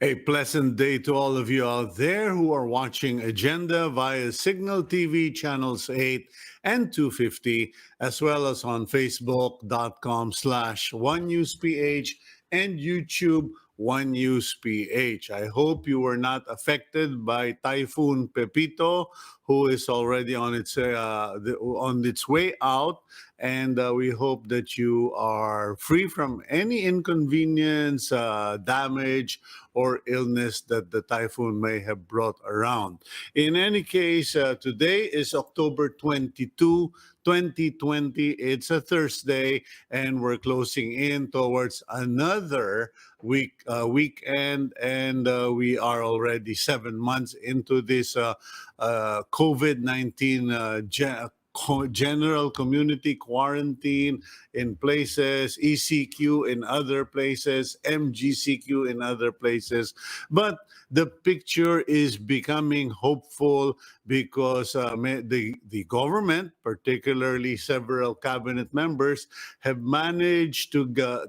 A pleasant day to all of you out there who are watching Agenda via Signal TV channels 8 and 250, as well as on Facebook.com/OneNewsPH and YouTube OneNewsPH. I hope you were not affected by Typhoon Pepito, who is already on its way out, and we hope that you are free from any inconvenience, damage, or illness that the typhoon may have brought around. In any case, today is October 22, 2020. It's a Thursday, and we're closing in towards another weekend, and we are already 7 months into this COVID-19 general community quarantine in places, ECQ in other places, MGCQ in other places. But the picture is becoming hopeful because the government, particularly several cabinet members, have managed to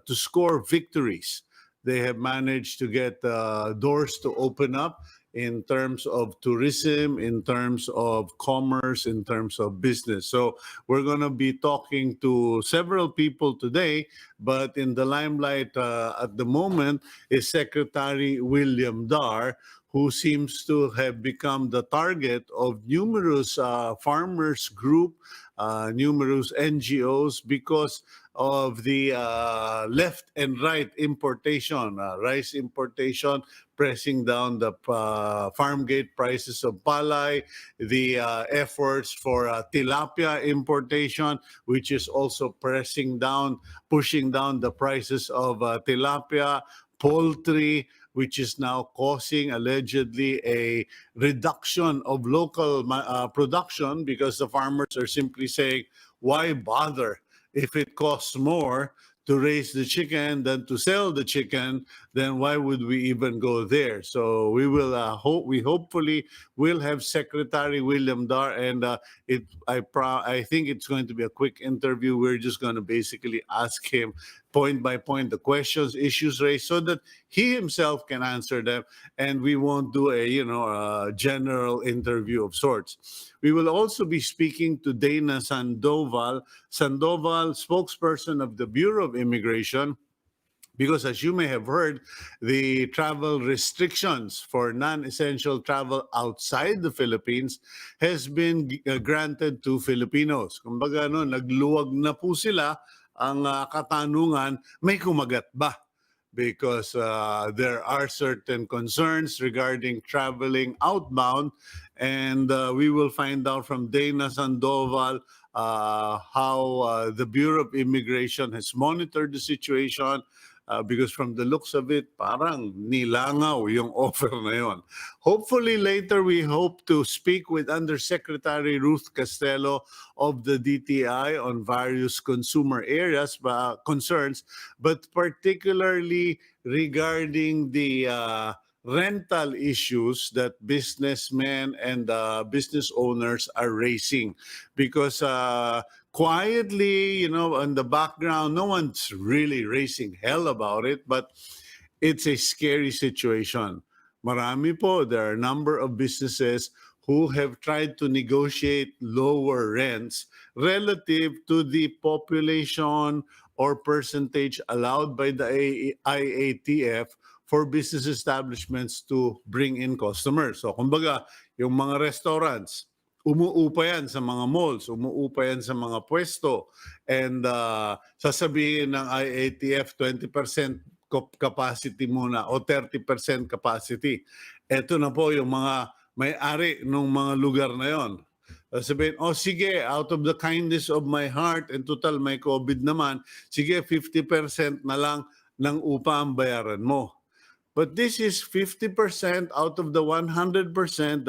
score victories. They have managed to get doors to open up in terms of tourism, in terms of commerce, in terms of business. So we're going to be talking to several people today, but in the limelight at the moment is Secretary William Dar, who seems to have become the target of numerous farmers group, numerous NGOs, because of the left and right importation, rice importation, pressing down the farm gate prices of palay, the efforts for tilapia importation, which is also pushing down the prices of tilapia, poultry, which is now causing allegedly a reduction of local production because the farmers are simply saying, why bother? If it costs more to raise the chicken than to sell the chicken, then why would we even go there? So we will hopefully will have Secretary William Dar, and I think it's going to be a quick interview. We're just going to basically ask him point by point the questions, issues raised, so that he himself can answer them, and we won't do a general interview of sorts. We will also be speaking to Dana Sandoval, spokesperson of the Bureau of Immigration, because as you may have heard, the travel restrictions for non-essential travel outside the Philippines has been granted to Filipinos. Kumbaga, nagluwag na po sila. Ang katanungan, may kumagat ba? Because there are certain concerns regarding traveling outbound, and we will find out from Dana Sandoval how the Bureau of Immigration has monitored the situation, because from the looks of it, parang nilangaw yung offer na yon. Hopefully later we hope to speak with Undersecretary Ruth Castelo of the DTI on various consumer areas concerns, but particularly regarding the rental issues that businessmen and business owners are raising, because quietly, in the background, no one's really raising hell about it, but it's a scary situation. Marami po, there are a number of businesses who have tried to negotiate lower rents relative to the population or percentage allowed by the IATF for business establishments to bring in customers. So kumbaga, yung mga restaurants, umuupa yan sa mga malls, umuupa yan sa mga pwesto, and sasabihin ng IATF 20% capacity muna o 30% capacity. Ito na po yung mga may-ari ng mga lugar na yon. Sabihin, sige, out of the kindness of my heart, and total may COVID naman, sige, 50% na lang ng upa ang bayaran mo. But this is 50% out of the 100%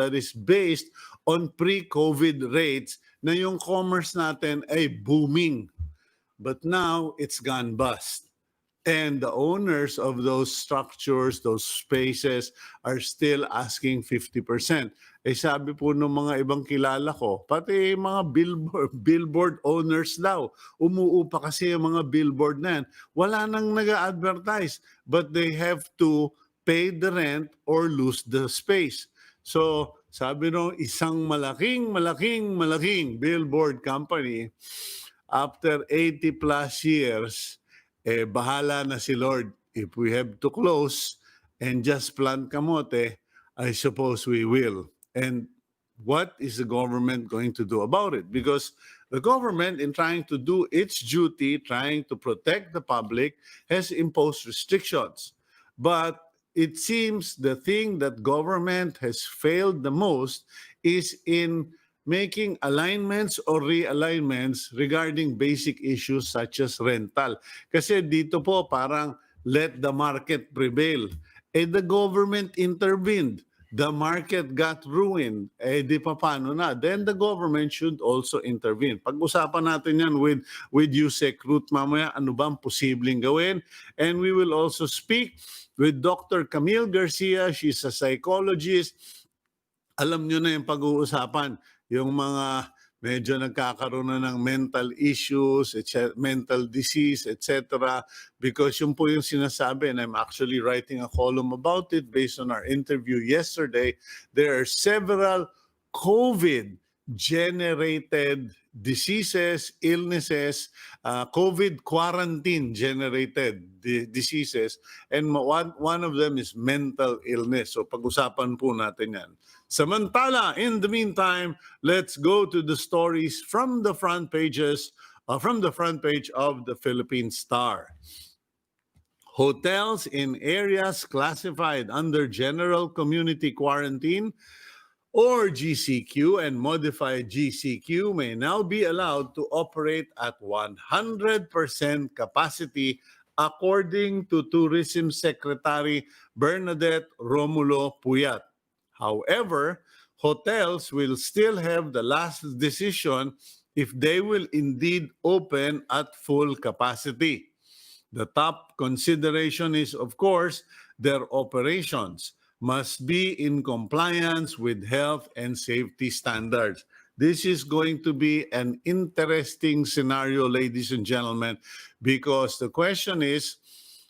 that is based on pre-COVID rates na yung commerce natin ay booming. But now, it's gone bust. And the owners of those structures, those spaces, are still asking 50%. Eh sabi po ng mga ibang kilala ko, pati mga billboard owners daw, umuupa kasi yung mga billboard na yan. Wala nang nag-advertise, but they have to pay the rent or lose the space. So sabi no, isang malaking billboard company, after 80 plus years, bahala na si Lord. If we have to close and just plant kamote, I suppose we will. And what is the government going to do about it? Because the government, in trying to do its duty, trying to protect the public, has imposed restrictions. But it seems the thing that government has failed the most is in making alignments or realignments regarding basic issues such as rental. Kasi dito po parang let the market prevail. The government intervened. The market got ruined. Di pa paano na? Then the government should also intervene. Pag-usapan natin yan with Usec, Ruth, mamaya ano bang posibleng gawin? And we will also speak with Dr. Camille Garcia. She's a psychologist. Alam nyo na yung pag-uusapan, yung mga medyo nagkakaroon na ng mental issues, mental disease, etc. Because yun po yung sinasabi, and I'm actually writing a column about it based on our interview yesterday. There are several COVID-generated diseases, illnesses, COVID quarantine-generated diseases, and one of them is mental illness. So pag-usapan po natin yan. Samantala, in the meantime, let's go to the stories from the front pages, from the front page of the Philippine Star. Hotels in areas classified under General Community Quarantine or GCQ and modified GCQ may now be allowed to operate at 100% capacity, according to Tourism Secretary Bernadette Romulo Puyat. However, hotels will still have the last decision if they will indeed open at full capacity. The top consideration is, of course, their operations must be in compliance with health and safety standards. This is going to be an interesting scenario, ladies and gentlemen, because the question is,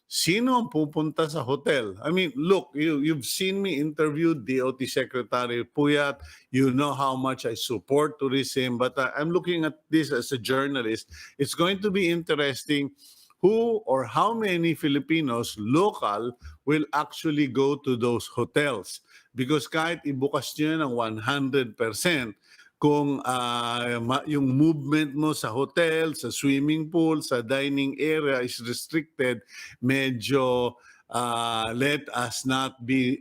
sino ang pupunta sa hotel? I mean, look, you've seen me interview DOT Secretary Puyat. You know how much I support tourism, but I'm looking at this as a journalist. It's going to be interesting who or how many Filipinos local will actually go to those hotels. Because kahit ibukas nyo ng 100%, kung yung movement mo sa hotel, sa swimming pool, sa dining area is restricted, medyo let us not be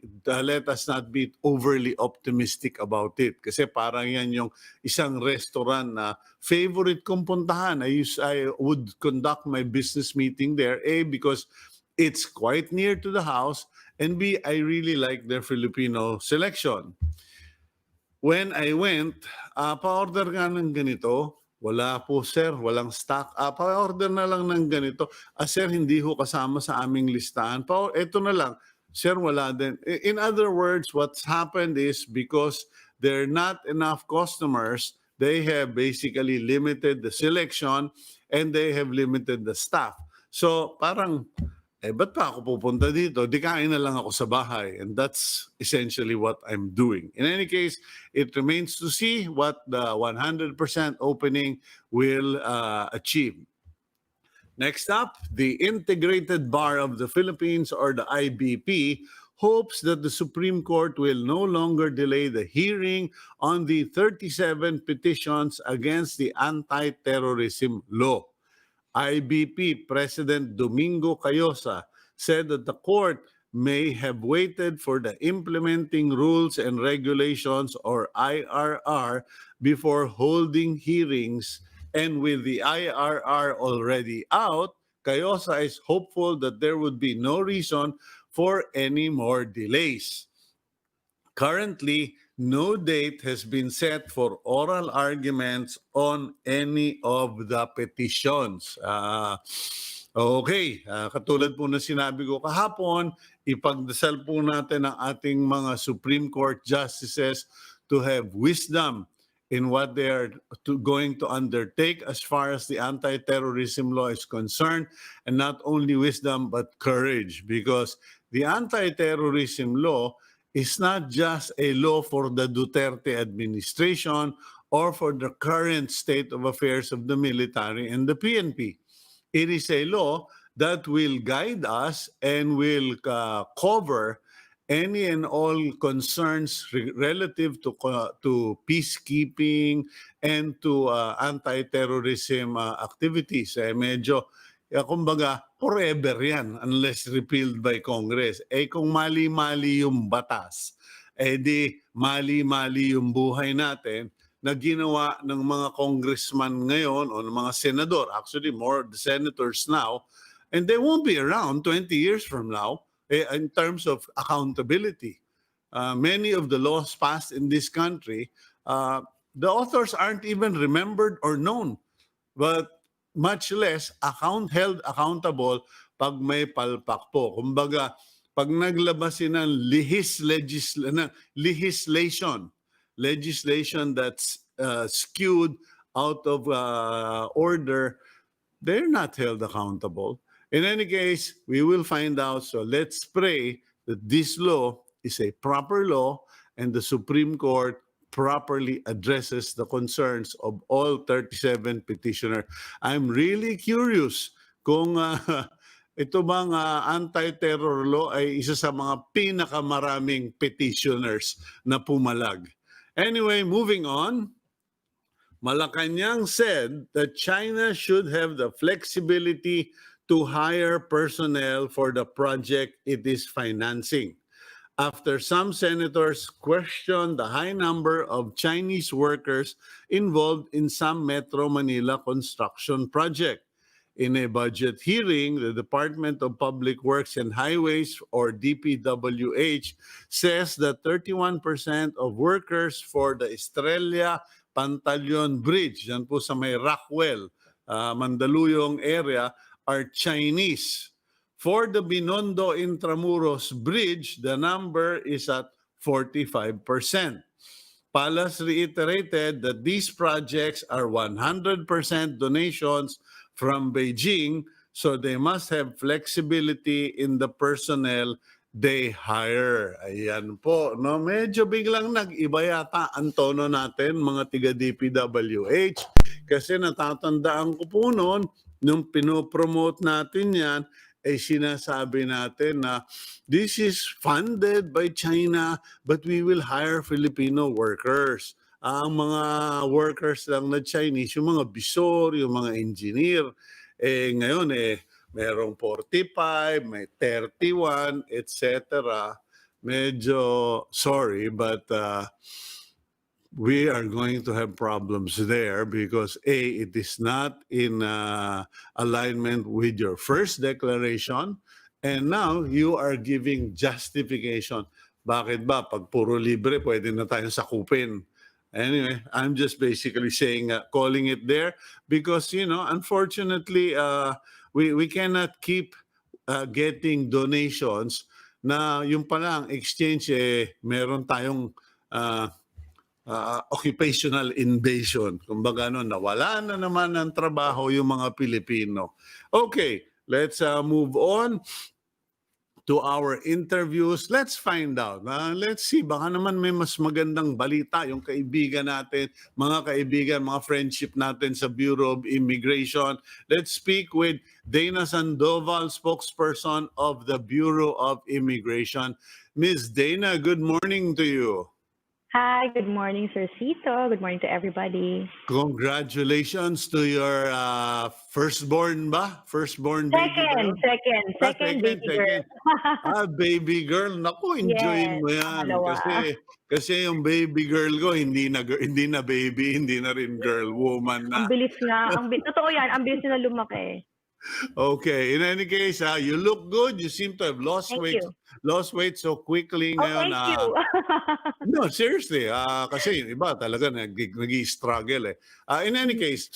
overly optimistic about it. Kasi parang yan yung isang restaurant na favorite kong puntahan. I would conduct my business meeting there, A, because it's quite near to the house, and B, I really like their Filipino selection. When I went, pa-order nga ng ganito, wala po sir, walang stock. Pa-order na lang ng ganito. Sir, hindi ho kasama sa aming listahan. Ito na lang. Sir, wala din. In other words, what's happened is because there are not enough customers, they have basically limited the selection and they have limited the staff. So parang, ba't pa ako pupunta dito? Di kain na lang ako sa bahay. And that's essentially what I'm doing. In any case, it remains to see what the 100% opening will achieve. Next up, the Integrated Bar of the Philippines, or the IBP, hopes that the Supreme Court will no longer delay the hearing on the 37 petitions against the anti-terrorism law. IBP President Domingo Cayosa said that the court may have waited for the Implementing Rules and Regulations, or IRR, before holding hearings. And with the IRR already out, Cayosa is hopeful that there would be no reason for any more delays. Currently, no date has been set for oral arguments on any of the petitions. Okay, katulad po na sinabi ko kahapon, ipagdasal po natin ang ating mga Supreme Court justices to have wisdom in what they are going to undertake as far as the anti-terrorism law is concerned, and not only wisdom but courage, because the anti-terrorism law is not just a law for the Duterte administration or for the current state of affairs of the military and the PNP. It is a law that will guide us and will cover any and all concerns relative to peacekeeping and to anti-terrorism activities. Medyo, kumbaga, forever yan unless repealed by Congress. Kung mali-mali yung batas, di mali-mali yung buhay natin na ginawa ng mga congressman ngayon o ng mga senador, actually more the senators now, and they won't be around 20 years from now in terms of accountability. Many of the laws passed in this country, the authors aren't even remembered or known, but much less held accountable pag may palpak po. Kumbaga, pag naglabas ng legislation that's skewed out of order, they're not held accountable. In any case, we will find out. So let's pray that this law is a proper law and the Supreme Court properly addresses the concerns of all 37 petitioners. I'm really curious kung ito bang anti-terror law ay isa sa mga pinakamaraming petitioners na pumalag. Anyway, moving on. Malacanang said that China should have the flexibility to hire personnel for the project it is financing, after some senators questioned the high number of Chinese workers involved in some Metro Manila construction project. In a budget hearing, the Department of Public Works and Highways, or DPWH, says that 31% of workers for the Estrella Pantaleon Bridge, yan po sa may Rockwell, Mandaluyong area, are Chinese. For the Binondo Intramuros Bridge, the number is at 45%. Palas reiterated that these projects are 100% donations from Beijing, so they must have flexibility in the personnel they hire. Ayan po, no? Medyo biglang nag-iba yata ang tono natin, mga tiga-DPWH, kasi natatandaan ko po noon, nung pinopromote natin yan, sinasabi natin na this is funded by China but we will hire Filipino workers. Ang mga workers lang na Chinese, yung mga bisor, yung mga engineer, ngayon merong 45, may 31, etc. Medyo sorry, but we are going to have problems there because it is not in alignment with your first declaration, and now you are giving justification. Bakit ba? Pag puro libre, pwede na tayong sakupin. Anyway, I'm just basically saying, calling it there because, unfortunately, we cannot keep getting donations na yung palang exchange, meron tayong occupational invasion. Kumbaga, nawala na naman ng trabaho yung mga Pilipino. Okay, let's move on to our interviews. Let's find out. Let's see, baka naman may mas magandang balita yung kaibigan natin, mga friendship natin sa Bureau of Immigration. Let's speak with Dana Sandoval, spokesperson of the Bureau of Immigration. Ms. Dana, good morning to you. Hi, good morning, Sir Cito. Good morning to everybody. Congratulations to your firstborn ba? Firstborn baby girl? Second baby girl. Baby girl. Naku, enjoyin mo yan. Kasi yung baby girl ko, hindi na baby, hindi na rin girl, woman na. Ang bilis nga. Totoo yan, ang bilis na lumaki. Okay. In any case, you look good. You seem to have lost weight so quickly ngayon. Thank you. No, seriously. Kasi yung iba talaga nag-struggle. In any case,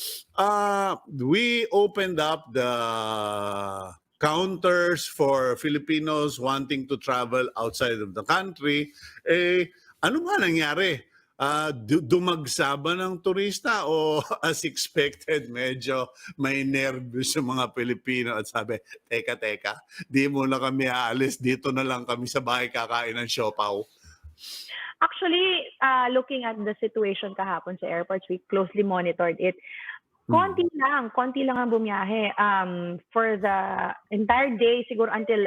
we opened up the counters for Filipinos wanting to travel outside of the country. Ano nga nangyari? dumagsa ba ng turista o as expected medyo may nervyos yung mga Pilipino at sabi, teka, di muna kami aalis, dito na lang kami sa bahay kakain ng siopaw. Actually, looking at the situation kahapon sa airports, we closely monitored it. Konti lang ang bumiyahe. For the entire day, siguro until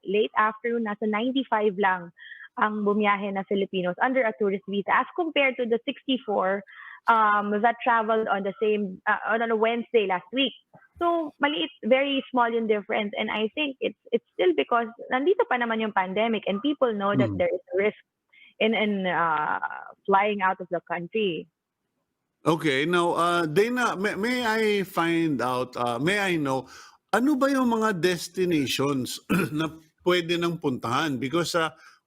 late afternoon, nasa 95 lang ang bumiyahe na Filipinos under a tourist visa as compared to the 64 that traveled on the same on a Wednesday last week. So maliit, very small yung difference, and I think it's still because nandito pa naman yung pandemic and people know that there is a risk in flying out of the country. Okay, now, Dana, may I find out, may I know, ano ba yung mga destinations na pwede nang puntahan? Because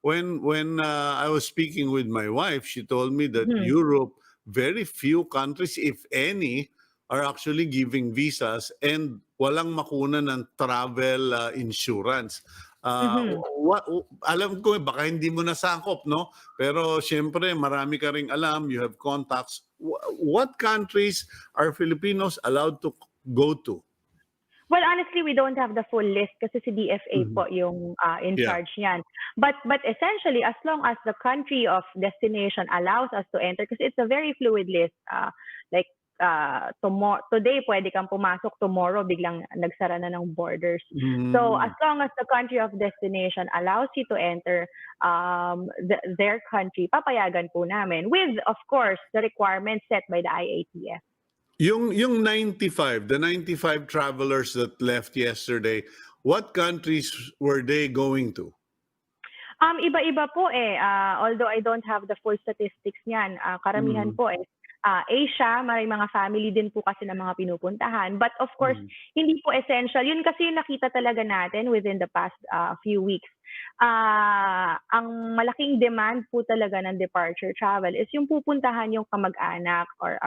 when I was speaking with my wife, she told me that Europe, very few countries, if any, are actually giving visas and walang makuna ng travel insurance. Alam ko baka hindi mo nasakop, no? Pero siyempre marami ka ring alam, you have contacts. What countries are Filipinos allowed to go to? Well, honestly, we don't have the full list kasi si DFA po yung in charge niyan. But essentially, as long as the country of destination allows us to enter, because it's a very fluid list, like today pwede kang pumasok, tomorrow biglang nagsara na ng borders. So as long as the country of destination allows you to enter their country, papayagan po namin with, of course, the requirements set by the IATF. Yung 95, the 95 travelers that left yesterday, what countries were they going to? Iba-iba po eh. Although I don't have the full statistics niyan, karamihan po eh. Asia, may mga family din po kasi ng mga pinupuntahan. But of course, hindi po essential. Yun kasi yung nakita talaga natin within the past few weeks. Ang malaking demand po talaga ng departure travel is yung pupuntahan yung kamag-anak or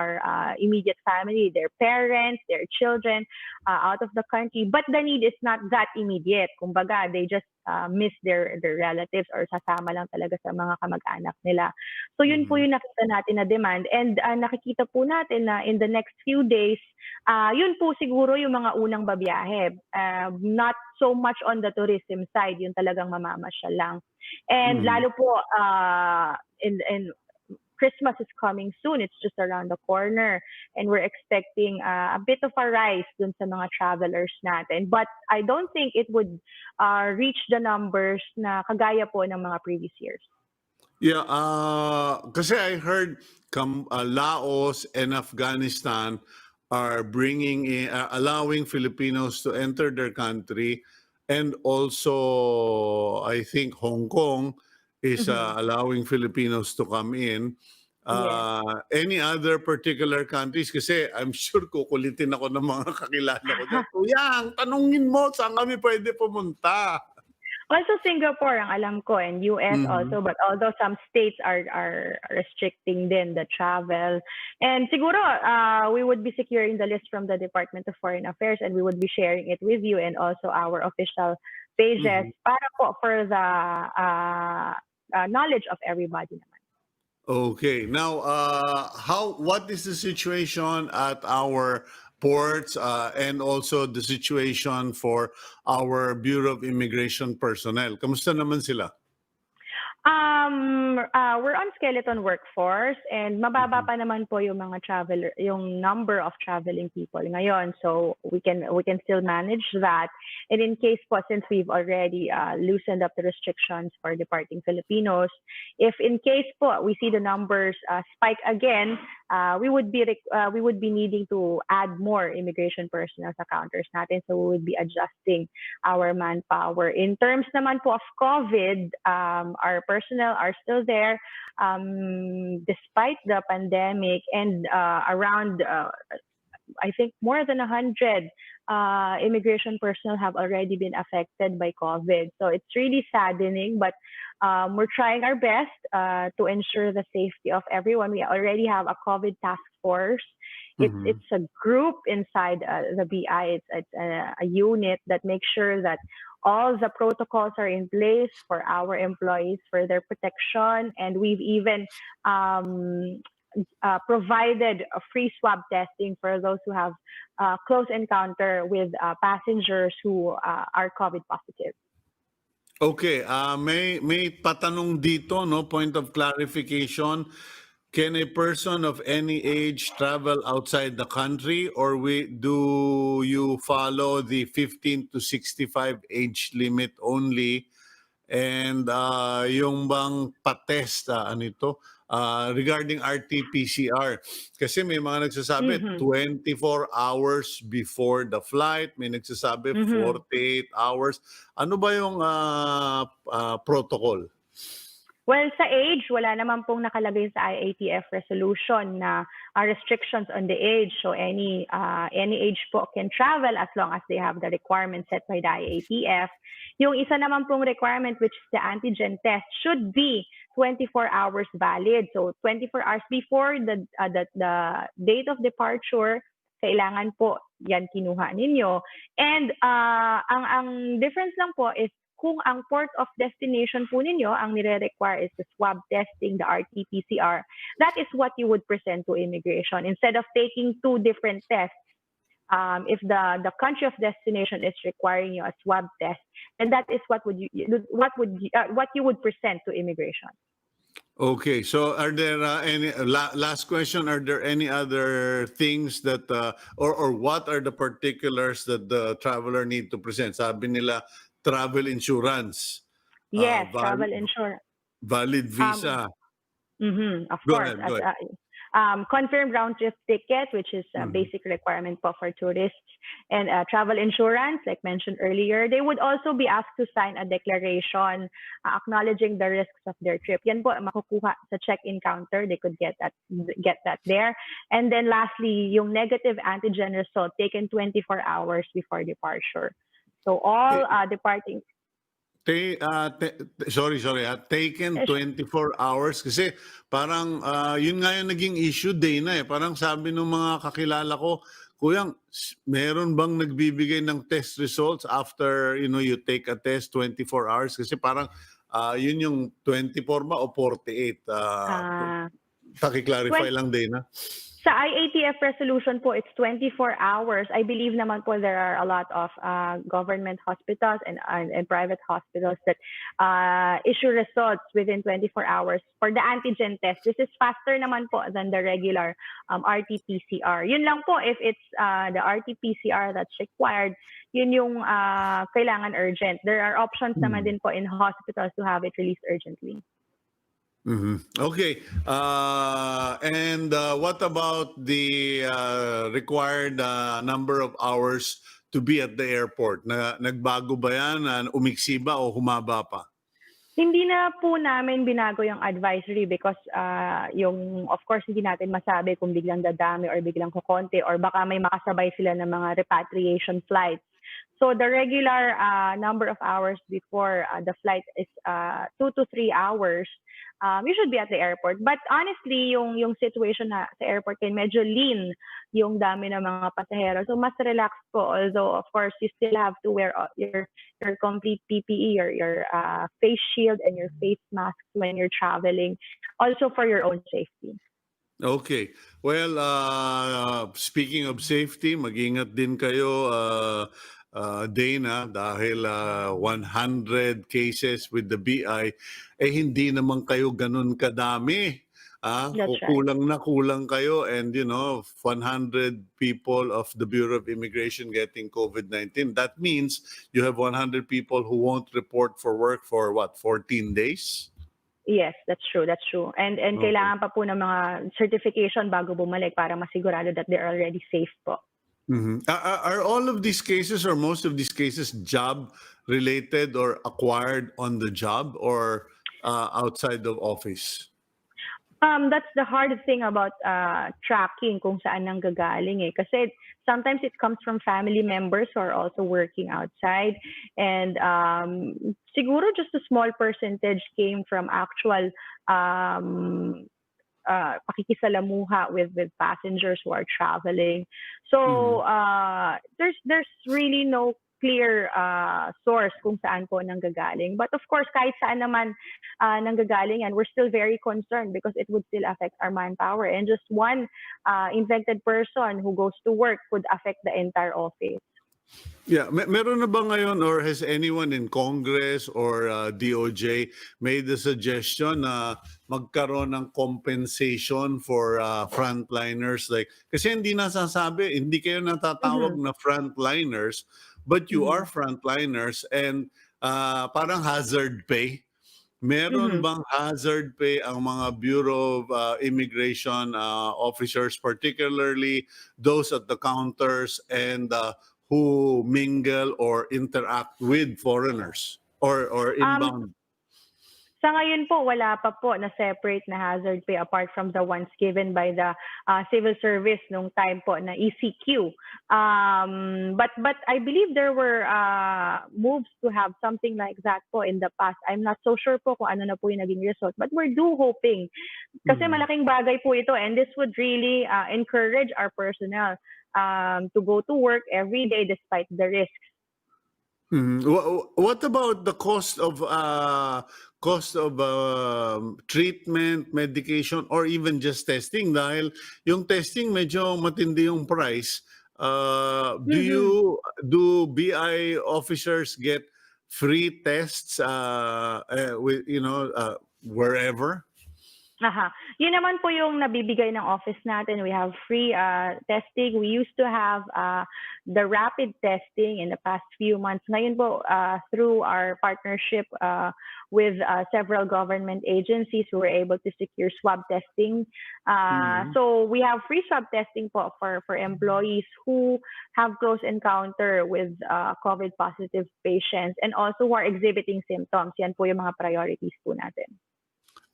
immediate family, their parents, their children out of the country. But the need is not that immediate. Kumbaga, they just miss their relatives or sasama lang talaga sa mga kamag-anak nila. So yun po yung nakita natin na demand. And nakikita po natin na in the next few days, yun po siguro yung mga unang babiyahe. Not so much on the tourism side, yun talagang mamamasyal lang. And lalo po, in Christmas is coming soon. It's just around the corner. And we're expecting a bit of a rise dun sa mga travelers natin. But I don't think it would reach the numbers na kagaya po ng mga previous years. Yeah, kasi I heard Laos and Afghanistan are bringing in, allowing Filipinos to enter their country, and also I think Hong Kong is allowing Filipinos to come in. Any other particular countries? Kasi I'm sure kukulitin ako ng mga kakilala ko dyan. Kuyang, tanungin mo saan kami pwede pumunta. Also Singapore ang alam ko, and US also, but although some states are restricting din the travel. And siguro we would be securing the list from the Department of Foreign Affairs, and we would be sharing it with you and also our official pages para po for the knowledge of everybody naman. Okay. Now, what is the situation at our ports and also the situation for our Bureau of Immigration personnel? Kamusta naman sila? We're on skeleton workforce, and mababa pa naman po yung mga traveler, yung number of traveling people ngayon. So we can still manage that. And in case po, since we've already loosened up the restrictions for departing Filipinos, if in case po we see the numbers spike again, we would be needing to add more immigration personnel sa counters natin. So we would be adjusting our manpower. In terms naman po of COVID, our personnel are still there despite the pandemic, and around I think more than 100 immigration personnel have already been affected by COVID. So it's really saddening, but we're trying our best to ensure the safety of everyone. We already have a COVID task force. It's a group inside the BI. It's a unit that makes sure that all the protocols are in place for our employees for their protection, and we've even provided a free swab testing for those who have close encounter with passengers who are COVID positive. Okay, may patanong dito, no? Point of clarification. Can a person of any age travel outside the country, or do you follow the 15 to 65 age limit only? And yung bang patest, ano ito, regarding RT-PCR. Kasi may mga nagsasabi 24 hours before the flight, may nagsasabi 48 hours. Ano ba yung protocol? Well, sa age, wala naman pong nakalagay sa IATF resolution na restrictions on the age. So any age po can travel as long as they have the requirements set by the IATF. Yung isa naman pong requirement, which is the antigen test, should be 24 hours valid. So 24 hours before the date of departure, kailangan po yan kinuha ninyo. And ang difference lang po is kung ang port of destination po ninyo, ang nire-require is the swab testing, the RT-PCR, that is what you would present to immigration. Instead of taking two different tests, if the country of destination is requiring you a swab test, then that is what you would present to immigration. Okay, so are there any last question? Are there any other things that or what are the particulars that the traveler need to present? Sabi nila travel insurance. Yes, travel insurance. Valid visa. Of Go course. ahead. Confirmed round trip ticket, which is a basic requirement for tourists, and travel insurance, like mentioned earlier. They would also be asked to sign a declaration acknowledging the risks of their trip. Yan po makukuha sa check-in counter. They could get that there. And then lastly, yung negative antigen result taken 24 hours before departure. So all departing. Taken 24 hours kasi parang yun nga yung naging issue day na Parang sabi ng mga kakilala ko, Kuyang, meron bang nagbibigay ng test results after you take a test 24 hours? Kasi parang yun yung 24 ba o 48? Paki-clarify lang din na. Sa IATF resolution po, it's 24 hours. I believe naman po there are a lot of government hospitals and private hospitals that issue results within 24 hours for the antigen test. This is faster naman po than the regular RT-PCR. Yun lang po, if it's the RT-PCR that's required, yun yung kailangan urgent. There are options naman din po in hospitals to have it released urgently. Okay. And what about the required number of hours to be at the airport? Nagbago ba yan? Umiksi ba o humaba pa? Hindi na po namin binago yung advisory because of course, hindi natin masabi kung biglang dadami or biglang kukonti or baka may makasabay sila ng mga repatriation flights. So the regular number of hours before the flight is 2 to 3 hours. You should be at the airport. But honestly, yung situation na sa airport ay medyo lean yung dami ng mga pasahero. So mas relaxed po. Although, of course, you still have to wear your complete PPE, your face shield and your face mask when you're traveling. Also for your own safety. Okay. Well, speaking of safety, mag-ingat din kayo, Dana, dahil 100 cases with the BI, hindi naman kayo ganun kadami. Kulang kayo and 100 people of the Bureau of Immigration getting COVID-19. That means you have 100 people who won't report for work for 14 days? Yes, that's true. And okay. Kailangan pa po ng mga certification bago bumalik para masigurado that they're already safe po. Are all of these cases or most of these cases job related or acquired on the job or outside of office? That's the hard thing about tracking kung saan nanggagaling kasi sometimes it comes from family members who are also working outside, and siguro just a small percentage came from actual pakikisalamuha with passengers who are traveling. So there's really no clear source kung saan po nanggagaling. But of course, kahit saan naman nanggagaling yan, we're still very concerned because it would still affect our manpower. And just one infected person who goes to work could affect the entire office. Yeah, meron na ba ngayon or has anyone in Congress or DOJ made the suggestion na magkaroon ng compensation for frontliners? Like, kasi hindi nasasabi, hindi kayo natatawag na frontliners, but you are frontliners and parang hazard pay. Meron bang hazard pay ang mga Bureau of Immigration officers, particularly those at the counters and who mingle or interact with foreigners or inbound? Sa ngayon po, wala pa po na separate na hazard pay apart from the ones given by the civil service nung time po na ECQ. But I believe there were moves to have something like that po in the past. I'm not so sure po kung ano na po yung naging result, but we're hoping. Kasi malaking bagay po ito and this would really encourage our personnel to go to work every day despite the risks. What about the cost of treatment, medication, or even just testing? Dahil yung testing medyo matindi yung price. Do BI officers get free tests with wherever? Yun naman po yung nabibigay ng office natin. We have free testing. We used to have the rapid testing in the past few months. Ngayon po, through our partnership with several government agencies, we were able to secure swab testing. So we have free swab testing po for employees who have close encounter with COVID positive patients and also who are exhibiting symptoms. Yan po yung mga priorities po natin.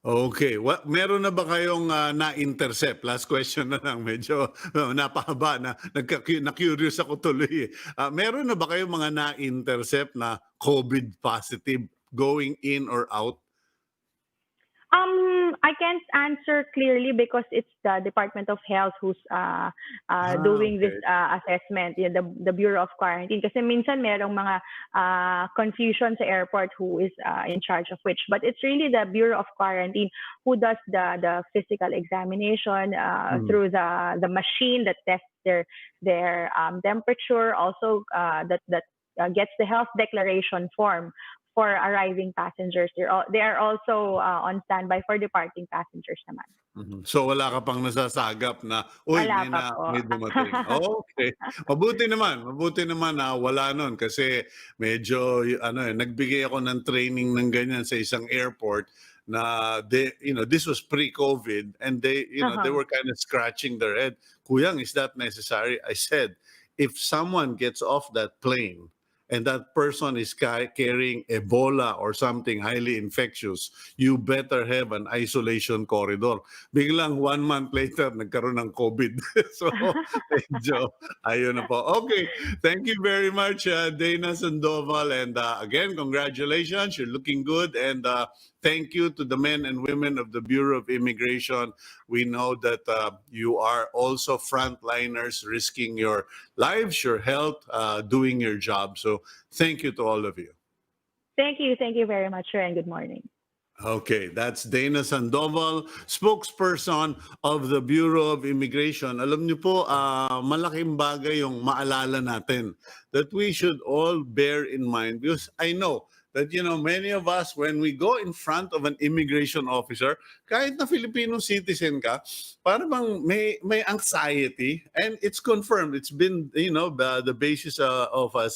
Okay. Meron na ba kayong na-intercept? Last question na lang. Medyo napahaba na. Na-curious ako tuloy. Meron na ba kayong mga na-intercept na COVID positive going in or out? I can't answer clearly because it's the Department of Health who's doing this assessment, the Bureau of Quarantine. Kasi minsan merong mga confusion sa airport who is in charge of which. But it's really the Bureau of Quarantine who does the physical examination through the machine that tests their temperature, also that gets the health declaration form for arriving passengers. They are also on standby for departing passengers naman. So wala ka pang nasasagap na, uy, may dumating. Okay. Mabuti naman na wala nun kasi medyo nagbigay ako ng training ng ganyan sa isang airport na this was pre-COVID and they were kind of scratching their head. Kuyang, is that necessary? I said, if someone gets off that plane and that person is carrying Ebola or something highly infectious, you better have an isolation corridor. Biglang 1 month later, nagkaroon ng COVID. So, medyo, ayun na po. Okay, thank you very much, Dana Sandoval. And again, congratulations. You're looking good. And thank you to the men and women of the Bureau of Immigration. We know that you are also frontliners, risking your lives, your health, doing your job. So thank you to all of you. Thank you very much, sir, and good morning. Okay, that's Dana Sandoval, spokesperson of the Bureau of Immigration. Alam niyo po, malaking bagay yung maalala natin that we should all bear in mind because I know that, many of us, when we go in front of an immigration officer, kahit na Filipino citizen ka, parang bang may anxiety, and it's confirmed. It's been, the basis of a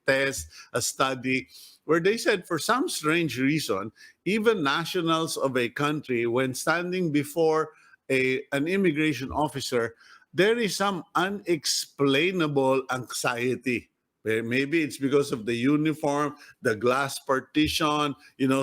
test, a study, where they said for some strange reason, even nationals of a country, when standing before an immigration officer, there is some unexplainable anxiety. Maybe it's because of the uniform, the glass partition,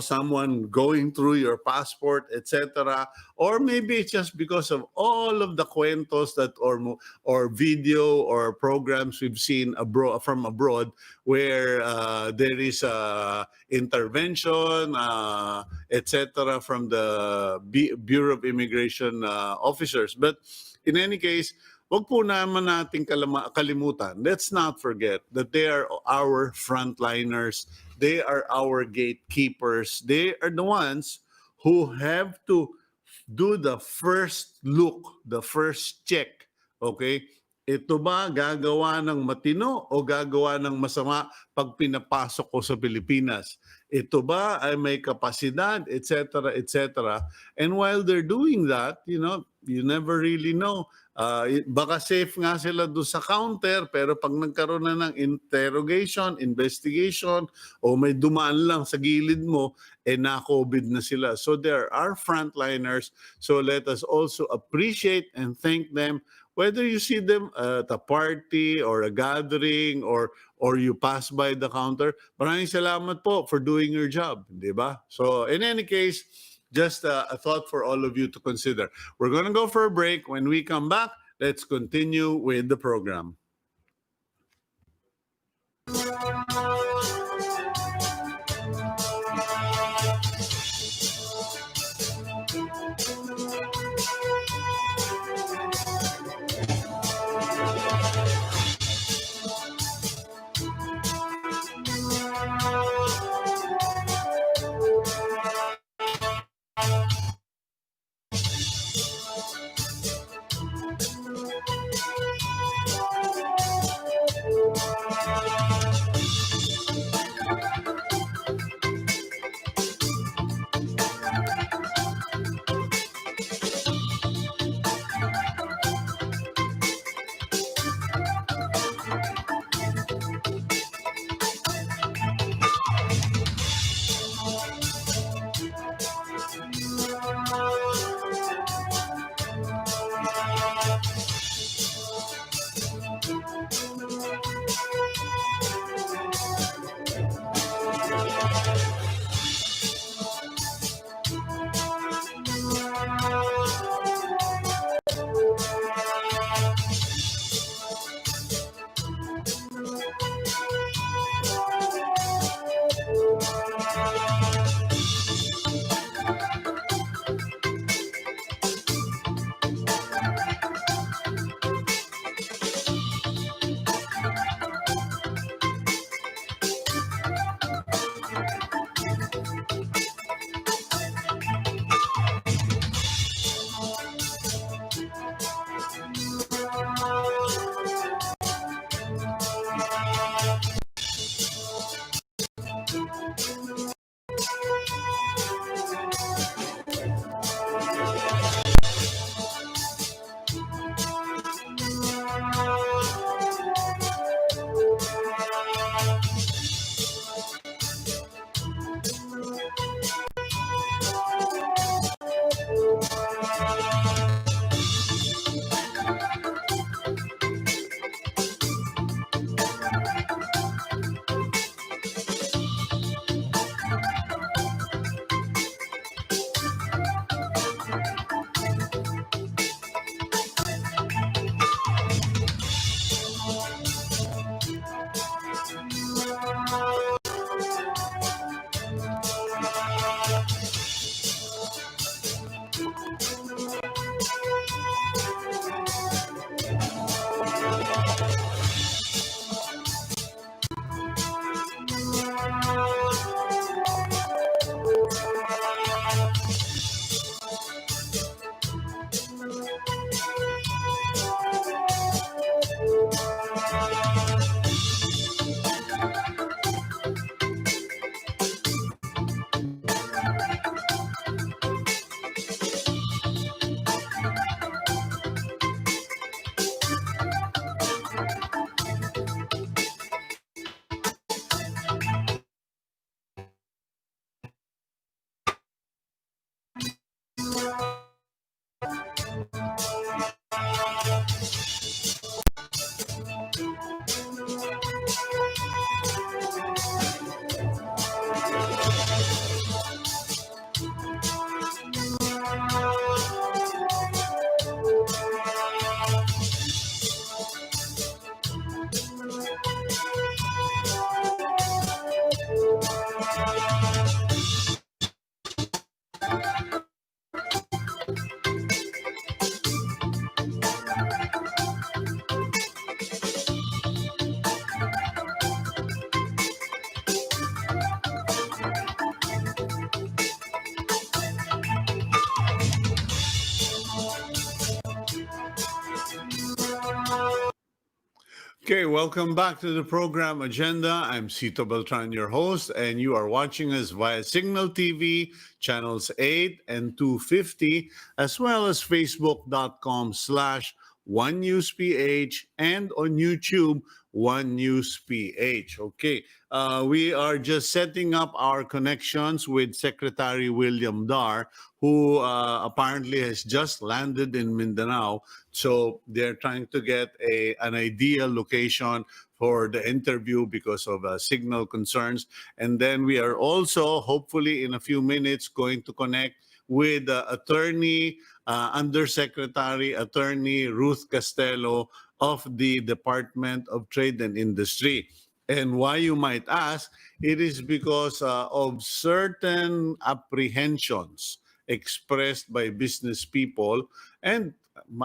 someone going through your passport, etc. Or maybe it's just because of all of the cuentos or video or programs we've seen from abroad where there is intervention, etc. from the Bureau of Immigration officers. But in any case, wag po naman nating kalimutan. Let's not forget that they are our frontliners. They are our gatekeepers. They are the ones who have to do the first look, the first check. Okay? Ito ba gagawa ng matino o gagawa ng masama pag pinapasok ko sa Pilipinas? Ito ba ay may kapasidad, etc., etc. And while they're doing that, you never really know. Baka safe nga sila doon sa counter, pero pag nagkaroon na ng interrogation, investigation, o may dumaan lang sa gilid mo, na-COVID na sila. So there are frontliners. So let us also appreciate and thank them, whether you see them at a party or a gathering or you pass by the counter. Maraming salamat po for doing your job, di ba? So in any case, just a thought for all of you to consider. We're going to go for a break. When we come back, let's continue with the program. Okay, welcome back to the program Agenda. I'm Cito Beltran, your host, and you are watching us via Signal TV, channels 8 and 250, as well as facebook.com/OneNewsPH and on YouTube, One News PH. Okay, we are just setting up our connections with Secretary William Dar, who apparently has just landed in Mindanao. So they're trying to get an ideal location for the interview because of signal concerns. And then we are also, hopefully in a few minutes, going to connect with Undersecretary Attorney Ruth Castelo of the Department of Trade and Industry. And why, you might ask, it is because of certain apprehensions expressed by business people and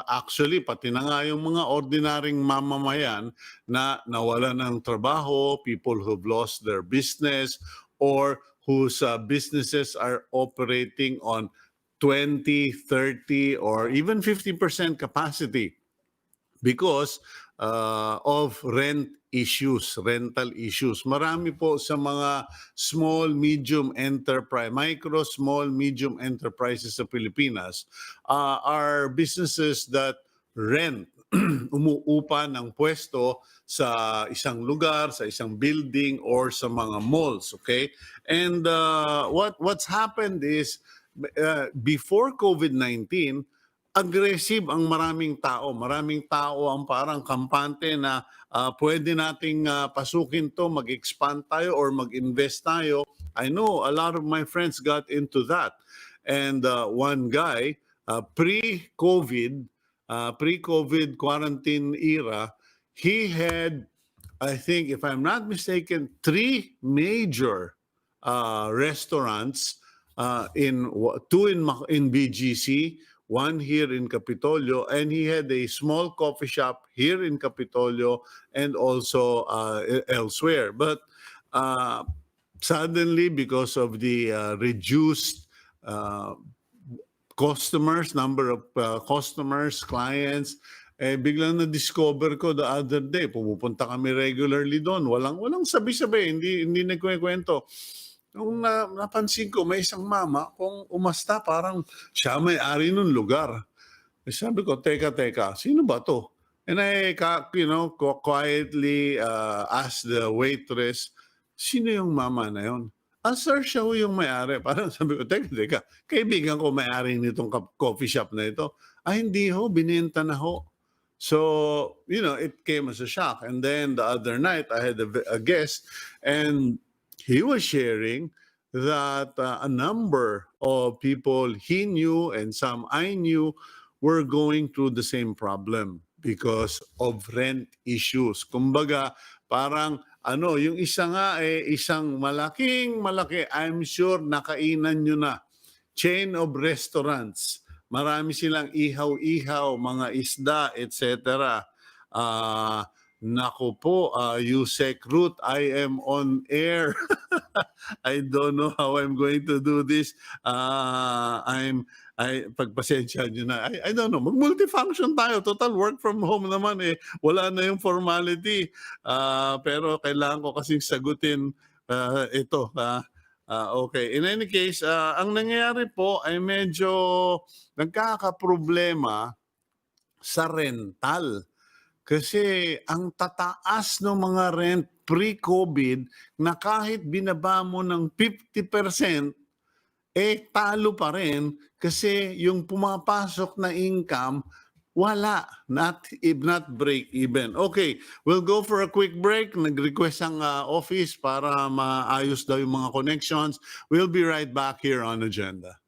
actually pati na nga yung mga ordinaryong mamamayan na nawala ng trabaho, people who've lost their business or whose businesses are operating on 20, 30, or even 50% capacity because of rental issues. Marami po sa mga small, medium enterprise, micro, small, medium enterprises sa Pilipinas are businesses that rent, umuupa ng pwesto sa isang lugar, sa isang building, or sa mga malls, okay? And what's happened is, before COVID-19, aggressive ang maraming tao. Maraming tao ang parang kampante na pwede nating pasukin to, mag-expand tayo or mag-invest tayo. I know a lot of my friends got into that. And one guy, pre-COVID quarantine era, he had, I think, if I'm not mistaken, 3 major restaurants, two in BGC, one here in Capitolio, and he had a small coffee shop here in Capitolio and also elsewhere. But suddenly, because of the reduced number of customers, clients, biglang na-discover ko the other day, pumupunta kami regularly doon. Walang sabi-sabi, hindi nagkwento. Nung napansin ko, may isang mama, kung umasta, parang siya may-ari ng lugar. Sabi ko, teka, sino ba to? And I, quietly asked the waitress, sino yung mama na yun? Sir, siya ho yung may-ari. Parang sabi ko, teka, kaibigan ko may-ari nitong coffee shop na ito. Hindi ho, binenta na ho. So, it came as a shock. And then the other night, I had a guest, and he was sharing that a number of people he knew and some I knew were going through the same problem because of rent issues. Kumbaga, parang yung isa nga isang malaki, I'm sure nakainan nyo na, chain of restaurants. Marami silang ihaw-ihaw, mga isda, etc. Nako po, Usec, Ruth, I am on air. I don't know how I'm going to do this. Pagpasensya nyo na. I don't know. Mag-multifunction tayo. Total work from home naman eh. Wala na yung formality. Pero kailangan ko kasing sagutin ito. Okay. In any case, ang nangyayari po ay medyo nagkakaproblema sa rental. Kasi ang tataas ng mga rent pre-COVID na kahit binaba mo ng 50%, talo pa rin kasi yung pumapasok na income, wala, not break even. Okay, we'll go for a quick break. Nag-request ang office para maayos daw yung mga connections. We'll be right back here on Agenda.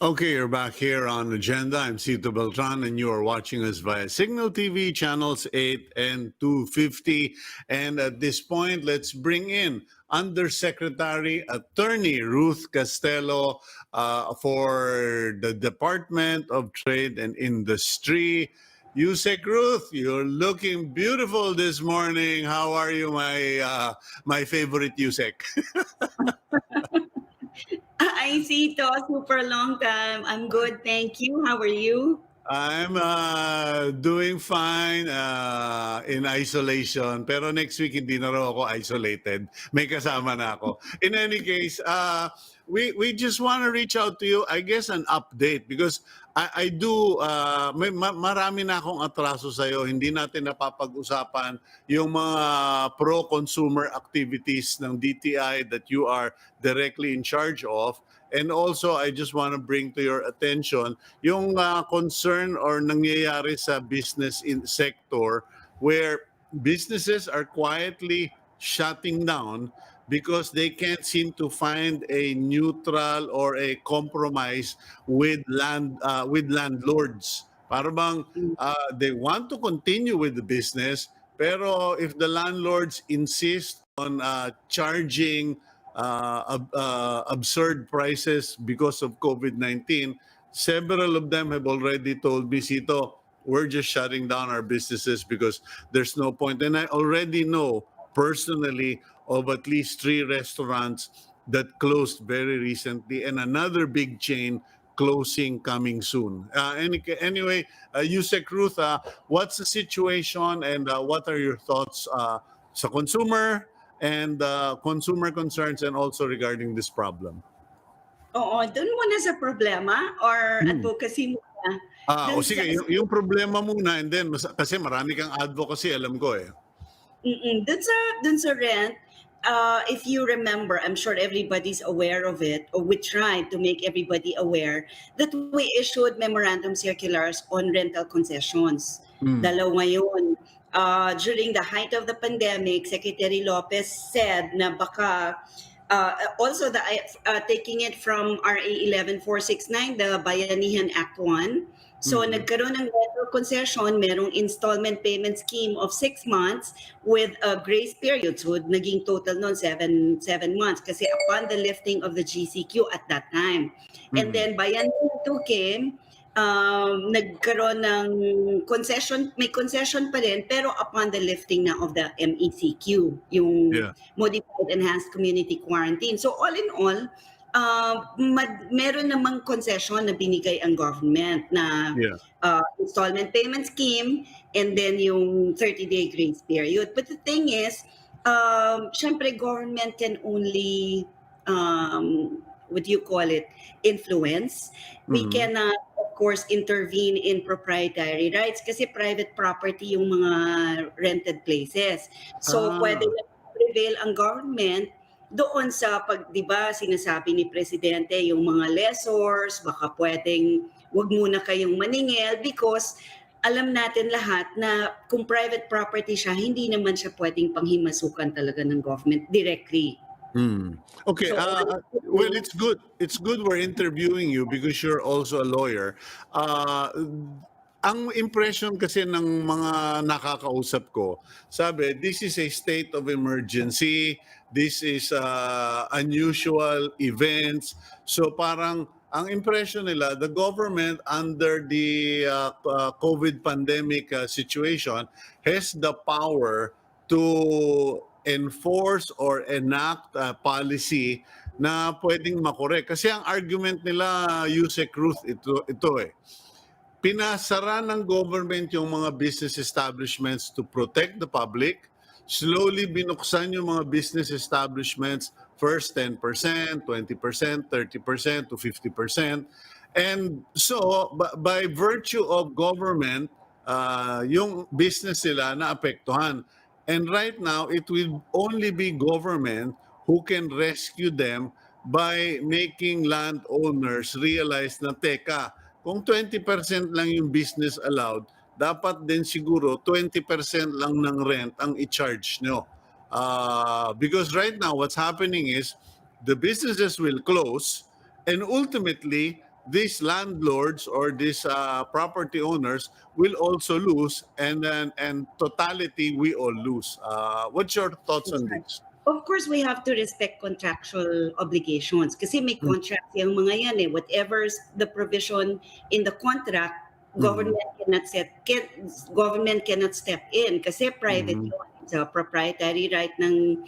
Okay, you're back here on Agenda. I'm Cito Beltran, and you are watching us via Signal TV channels 8 and 250. And at this point, let's bring in Undersecretary Attorney Ruth Castelo for the Department of Trade and Industry. Usec Ruth, you're looking beautiful this morning. How are you, my favorite Usec? I see Cito, super long time. I'm good, thank you. How are you? I'm doing fine in isolation. Pero next week, hindi na raw ako isolated. May kasama na ako. In any case, we just want to reach out to you, I guess, an update. Because I do, marami na akong atraso sa'yo. Hindi natin napapag-usapan yung mga pro-consumer activities ng DTI that you are directly in charge of. And also, I just want to bring to your attention yung concern or nangyayari sa business in sector where businesses are quietly shutting down because they can't seem to find a neutral or a compromise with landlords. Para bang they want to continue with the business, pero if the landlords insist on charging absurd prices because of COVID-19. Several of them have already told me, Cito, we're just shutting down our businesses because there's no point. And I already know personally of at least 3 restaurants that closed very recently and another big chain closing coming soon. Anyway, Usec Ruth, what's the situation and what are your thoughts sa consumer and consumer concerns and also regarding this problem? Oo, dun muna sa problema or advocacy muna. O Dun sige, yung problema muna and then kasi marami kang advocacy, alam ko eh. Dun sa rent, if you remember, I'm sure everybody's aware of it, or we tried to make everybody aware that we issued memorandum circulars on rental concessions. Dalawa yun. During the height of the pandemic, Secretary Lopez said na baka also taking it from RA 11469, the Bayanihan Act 1. So nagkaroon ng rental concession, merong installment payment scheme of 6 months with a grace period. So naging total nun 7 months kasi upon the lifting of the GCQ at that time. And then Bayanihan 2 came, nagkaroon ng concession, may concession pa rin, pero upon the lifting na of the MECQ, yung Modified Enhanced Community Quarantine. So all in all, meron namang concession na binigay ang government na installment payment scheme and then yung 30-day grace period. But the thing is, syempre government can only, what do you call it, influence. We cannot, of course, intervene in proprietary rights kasi private property yung mga rented places. So pwede lang prevail ang government doon sa di ba sinasabi ni Presidente yung mga lessors, baka pwedeng wag muna kayong maningil because alam natin lahat na kung private property siya, hindi naman siya pwedeng panghimasukan talaga ng government directly. Okay, So, well, it's good. It's good we're interviewing you because you're also a lawyer. Ang impression kasi ng mga nakakausap ko, sabi, this is a state of emergency. This is unusual events. So parang ang impression nila, the government under the COVID pandemic situation has the power to enforce or enact policy na pwedeng makorek. Kasi ang argument nila, Usec Ruth, ito eh. Pinasara ng government yung mga business establishments to protect the public. Slowly binuksan yung mga business establishments, first 10%, 20%, 30% to 50%. And so, by virtue of government, yung business nila naapektuhan. And right now, it will only be government who can rescue them by making landowners realize na, teka, kung 20% lang yung business allowed, dapat din siguro 20% lang ng rent ang i-charge nyo. Because right now, what's happening is the businesses will close and ultimately, these landlords or these property owners will also lose and totality, we all lose. What's your thoughts on this? Of course, we have to respect contractual obligations kasi may contract yung mga yan eh. Whatever's the provision in the contract, government government cannot step in kasi private Mhm. yun. It's a proprietary right ng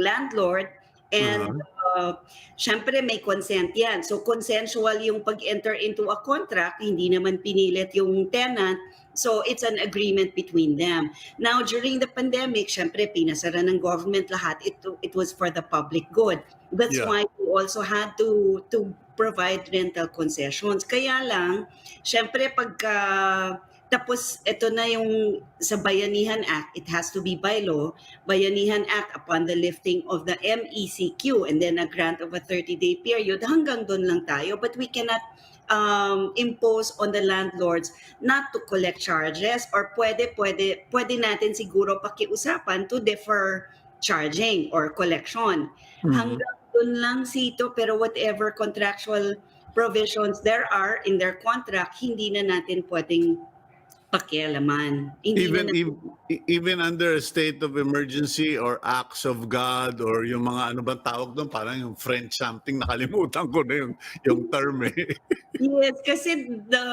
landlord, and syempre may consent yan. So consensual yung pag-enter into a contract, hindi naman pinilit yung tenant. So it's an agreement between them. Now during the pandemic, syempre pinasara ng government lahat. It was for the public good. That's Yeah. why we also had to provide rental concessions. Kaya lang, syempre pagka tapos ito na yung sa Bayanihan Act, it has to be by law. Bayanihan Act, upon the lifting of the MECQ and then a grant of a 30-day period, hanggang doon lang tayo. But we cannot impose on the landlords not to collect charges, or pwede natin siguro pakiusapan to defer charging or collection. Hanggang doon lang, Sito, pero whatever contractual provisions there are in their contract, hindi na natin pwedeng pakialaman. Hindi Even na natin, even under a state of emergency or acts of God or yung mga ano bang tawag doon, parang yung French something, nakalimutan ko na yung term eh. yes, kasi the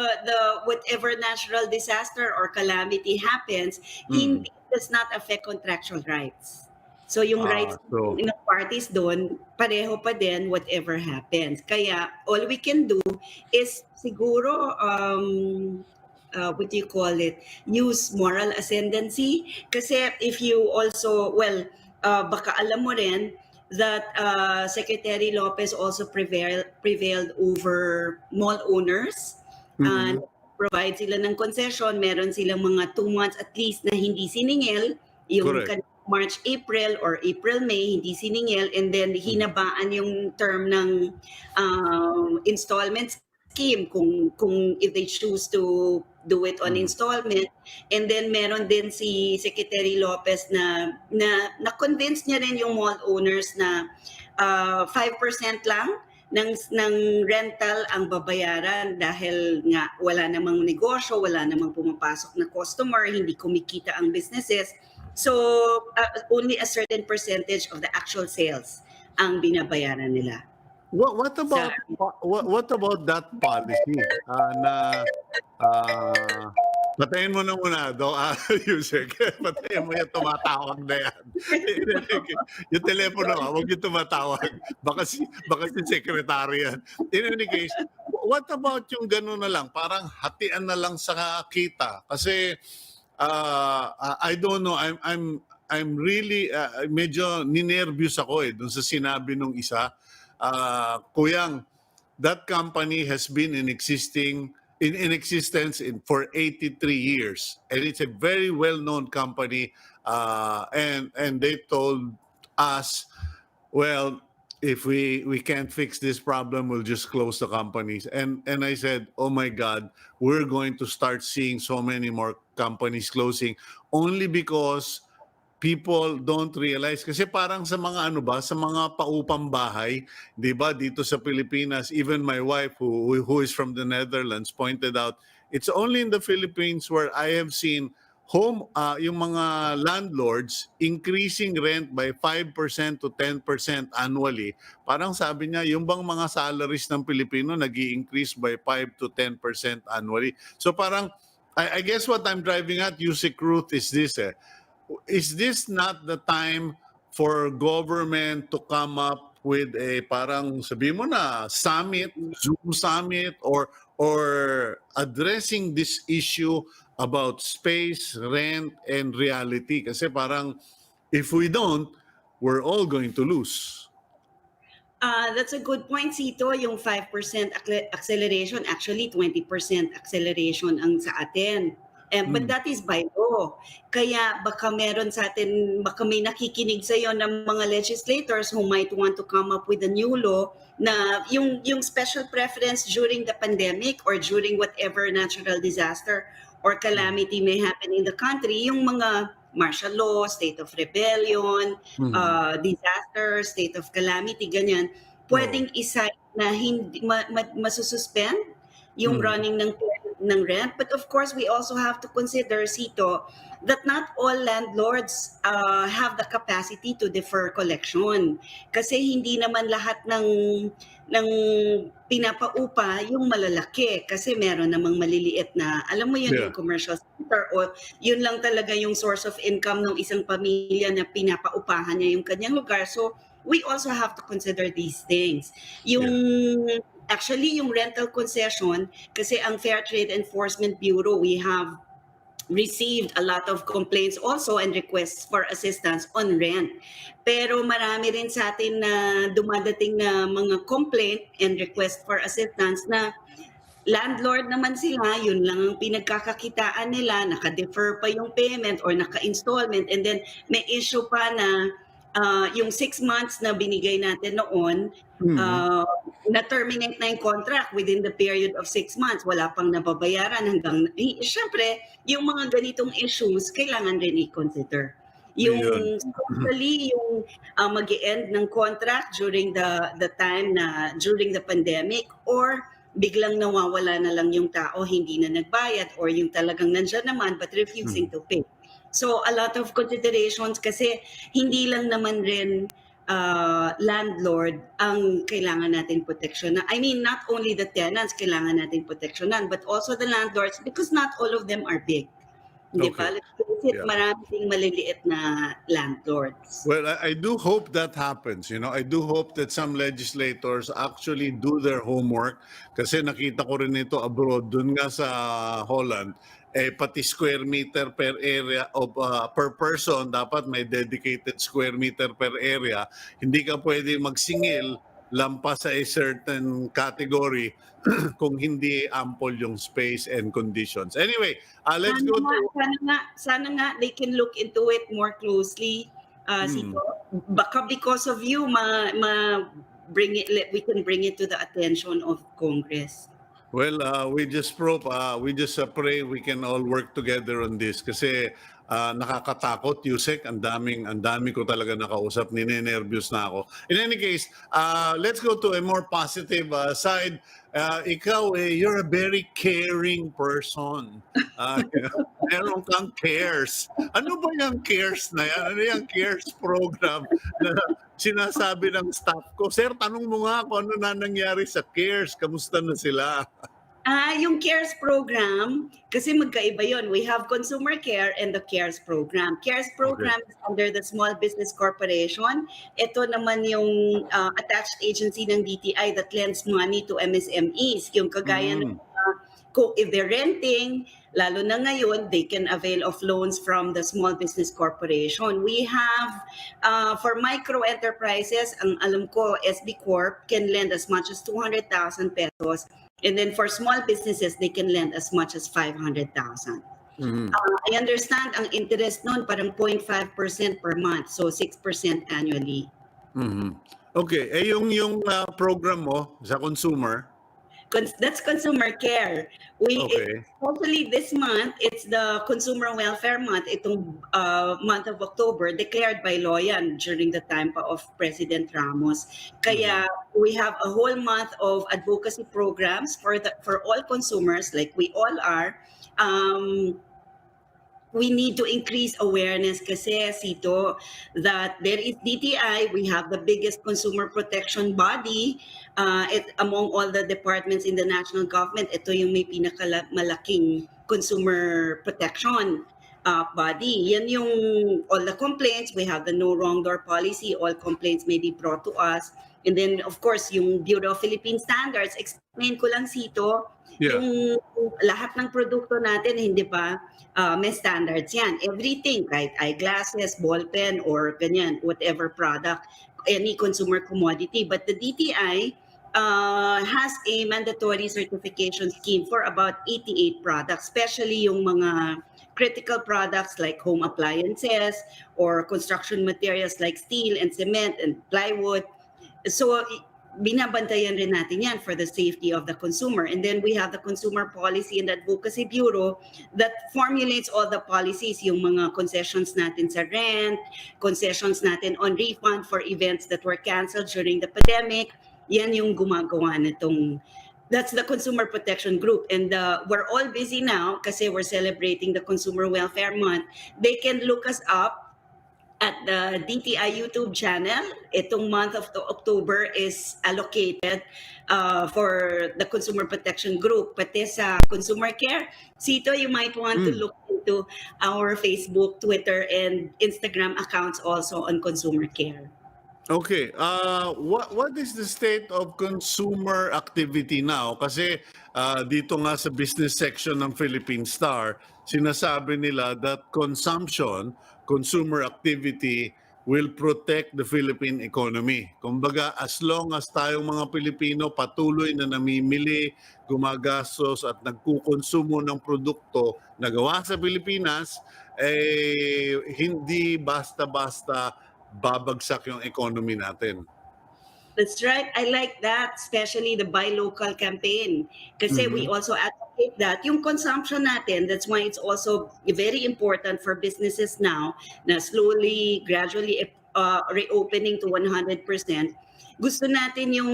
whatever natural disaster or calamity happens, hindi does not affect contractual rights. So yung rights So ng parties doon, pareho pa din whatever happens. Kaya all we can do is siguro what do you call it? Use moral ascendancy. Kasi if you also, well, baka alam mo rin that Secretary Lopez also prevailed over mall owners. And provide sila ng concession. Meron silang mga 2 months at least na hindi siningil. Yung Correct. March, April or April, May, hindi siningil, and then hinabaan yung term ng installment scheme kung if they choose to do it on installment. And then meron din si Secretary Lopez na convince niya rin yung mall owners na 5% lang ng rental ang babayaran dahil nga wala namang negosyo, wala namang pumapasok na customer, hindi kumikita ang businesses. So only a certain percentage of the actual sales ang binabayaran nila. what about that policy na patayin mo na muna do Usec, patayin mo yung tumatawag na yan. Yung telepono, huwag yung tumatawag, baka si secretary yan. In any case, what about yung gano'n na lang, parang hatian na lang sa kita? Kasi I don't know, I'm really medyo ninervyos ako dun sa sinabi nung isa. Kuyang, that company has been in existence for 83 years, and it's a very well-known company, and they told us, well, if we can't fix this problem, we'll just close the companies. And I said, oh my God, we're going to start seeing so many more companies closing only because people don't realize. Kasi parang sa mga sa mga paupang bahay, 'di ba, dito sa Pilipinas, even my wife who is from the Netherlands pointed out, it's only in the Philippines where I have seen yung mga landlords increasing rent by 5% to 10% annually. Parang sabi niya, yung bang mga salaries ng Pilipino nag-i-increase by 5 to 10% annually. So parang, I guess what I'm driving at, Usec, Ruth, is this is this not the time for government to come up with a parang sabihin mo na summit, Zoom summit, or addressing this issue about space, rent, and reality? Kasi parang if we don't, we're all going to lose. That's a good point, Cito. Yung 5% acceleration, actually 20% acceleration ang sa atin. But that is by law. Kaya baka meron sa atin, baka may nakikinig sa iyo ng mga legislators who might want to come up with a new law na yung special preference during the pandemic or during whatever natural disaster or calamity may happen in the country, yung mga martial law, state of rebellion, disaster, state of calamity, ganyan, pwedeng isa na hindi masususpend yung running ng ng rent. But of course, we also have to consider, Cito, that not all landlords have the capacity to defer collection. Kasi hindi naman lahat ng pinapaupa yung malalaki. Kasi meron namang maliliit na, alam mo yun, Yeah. yung commercial sector o yun lang talaga yung source of income ng isang pamilya na pinapaupahan niya yung kanyang lugar. So, we also have to consider these things. Actually, yung rental concession, kasi ang Fair Trade Enforcement Bureau, we have received a lot of complaints also and requests for assistance on rent. Pero marami rin sa atin na dumadating na mga complaint and request for assistance na landlord naman sila, yun lang ang pinagkakakitaan nila, naka-defer pa yung payment or naka-installment, and then may issue pa na yung 6 months na binigay natin noon, na-terminate na yung contract within the period of 6 months. Wala pang nababayaran hanggang, syempre, yung mga ganitong issues, kailangan rin i-consider. Yung especially yung mag-e-end ng contract during the time na during the pandemic, or biglang nawawala na lang yung tao, hindi na nagbayad, or yung talagang nandyan naman but refusing to pay. So a lot of considerations kasi hindi lang naman rin landlord ang kailangan natin proteksyonan. I mean, not only the tenants kailangan natin proteksyonan, but also the landlords, because not all of them are big. Di ba? Let's face it, maraming maliliit na landlords. Well, I do hope that happens. I do hope that some legislators actually do their homework, kasi nakita ko rin ito abroad, dun nga sa Holland, pati square meter per area of per person, dapat may dedicated square meter per area. Hindi ka pwede magsingil lampas sa a certain category kung hindi ample yung space and conditions. Anyway, let's go to... Sana nga they can look into it more closely. Cito. Baka because of you, we can bring it to the attention of Congress. Well, we just pray we can all work together on this, kasi nakakatakot, Usec, ang dami ko talaga nakausap, ninenervyos na ako. In any case, let's go to a more positive side. Ikaw, you're a very caring person. Meron kang cares. Ano ba yung cares na yan? Ano yung cares program na sinasabi ng staff ko? Sir, tanong mo nga kung ano na nangyari sa cares. Kamusta na sila? Yung CARES program, kasi magkaiba yon. We have consumer care and the CARES program. CARES program is under the Small Business Corporation. Ito naman yung attached agency ng DTI that lends money to MSMEs. Yung kagaya ng if they're renting, lalo na ngayon, they can avail of loans from the Small Business Corporation. We have, for micro enterprises, ang alam ko, SB Corp can lend as much as 200,000 pesos. And then for small businesses, they can lend as much as 500,000. I understand ang interest noon parang 0.5% per month, so 6% annually. Okay, yung program mo sa consumer? That's consumer care. Hopefully this month, it's the Consumer Welfare Month. Itong month of October, declared by Loyan during the time of President Ramos. Kaya we have a whole month of advocacy programs for all consumers, like we all are. We need to increase awareness kasi, Cito, that there is DTI, we have the biggest consumer protection body among all the departments in the national government. Ito yung may pinakamalaking consumer protection body. Yan yung all the complaints. We have the no wrong door policy. All complaints may be brought to us. And then, of course, yung Bureau of Philippine Standards. Explain ko lang, Cito, yung lahat ng produkto natin, hindi ba, may standards yan. Everything, kahit eyeglasses, ballpen, or ganyan, whatever product, any consumer commodity. But the DTI has a mandatory certification scheme for about 88 products, especially yung mga critical products like home appliances or construction materials like steel and cement and plywood. So, binabantayan rin natin yan for the safety of the consumer. And then we have the Consumer Policy and Advocacy Bureau that formulates all the policies, yung mga concessions natin sa rent, concessions natin on refund for events that were canceled during the pandemic. Yan yung gumagawa nitong That's the Consumer Protection Group. And we're all busy now kasi we're celebrating the Consumer Welfare Month. They can look us up at the DTI YouTube channel. Itong month of October is allocated for the Consumer Protection Group. Pati sa Consumer Care, Cito, you might want to look into our Facebook, Twitter, and Instagram accounts also on Consumer Care. Okay. What is the state of consumer activity now? Kasi dito nga sa business section ng Philippine Star, sinasabi nila that consumer activity will protect the Philippine economy. Kumbaga, as long as tayong mga Pilipino patuloy na namimili, gumagastos at nagkukonsumo ng produkto na gawa sa Pilipinas, hindi basta-basta babagsak yung economy natin. That's right. I like that, especially the buy local campaign. Kasi we also advocate that yung consumption natin, that's why it's also very important for businesses now na slowly, gradually reopening to 100%. Gusto natin yung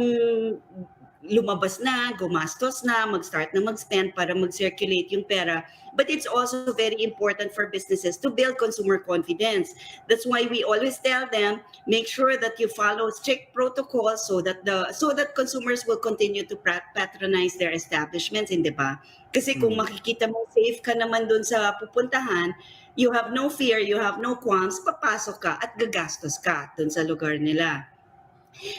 lumabas na, gumastos na, mag-start na mag-spend para mag-circulate yung pera. But it's also very important for businesses to build consumer confidence. That's why we always tell them, make sure that you follow strict protocols so that consumers will continue to patronize their establishments, hindi ba? Kasi kung makikita mo safe ka naman dun sa pupuntahan, you have no fear, you have no qualms, papasok ka at gagastos ka dun sa lugar nila.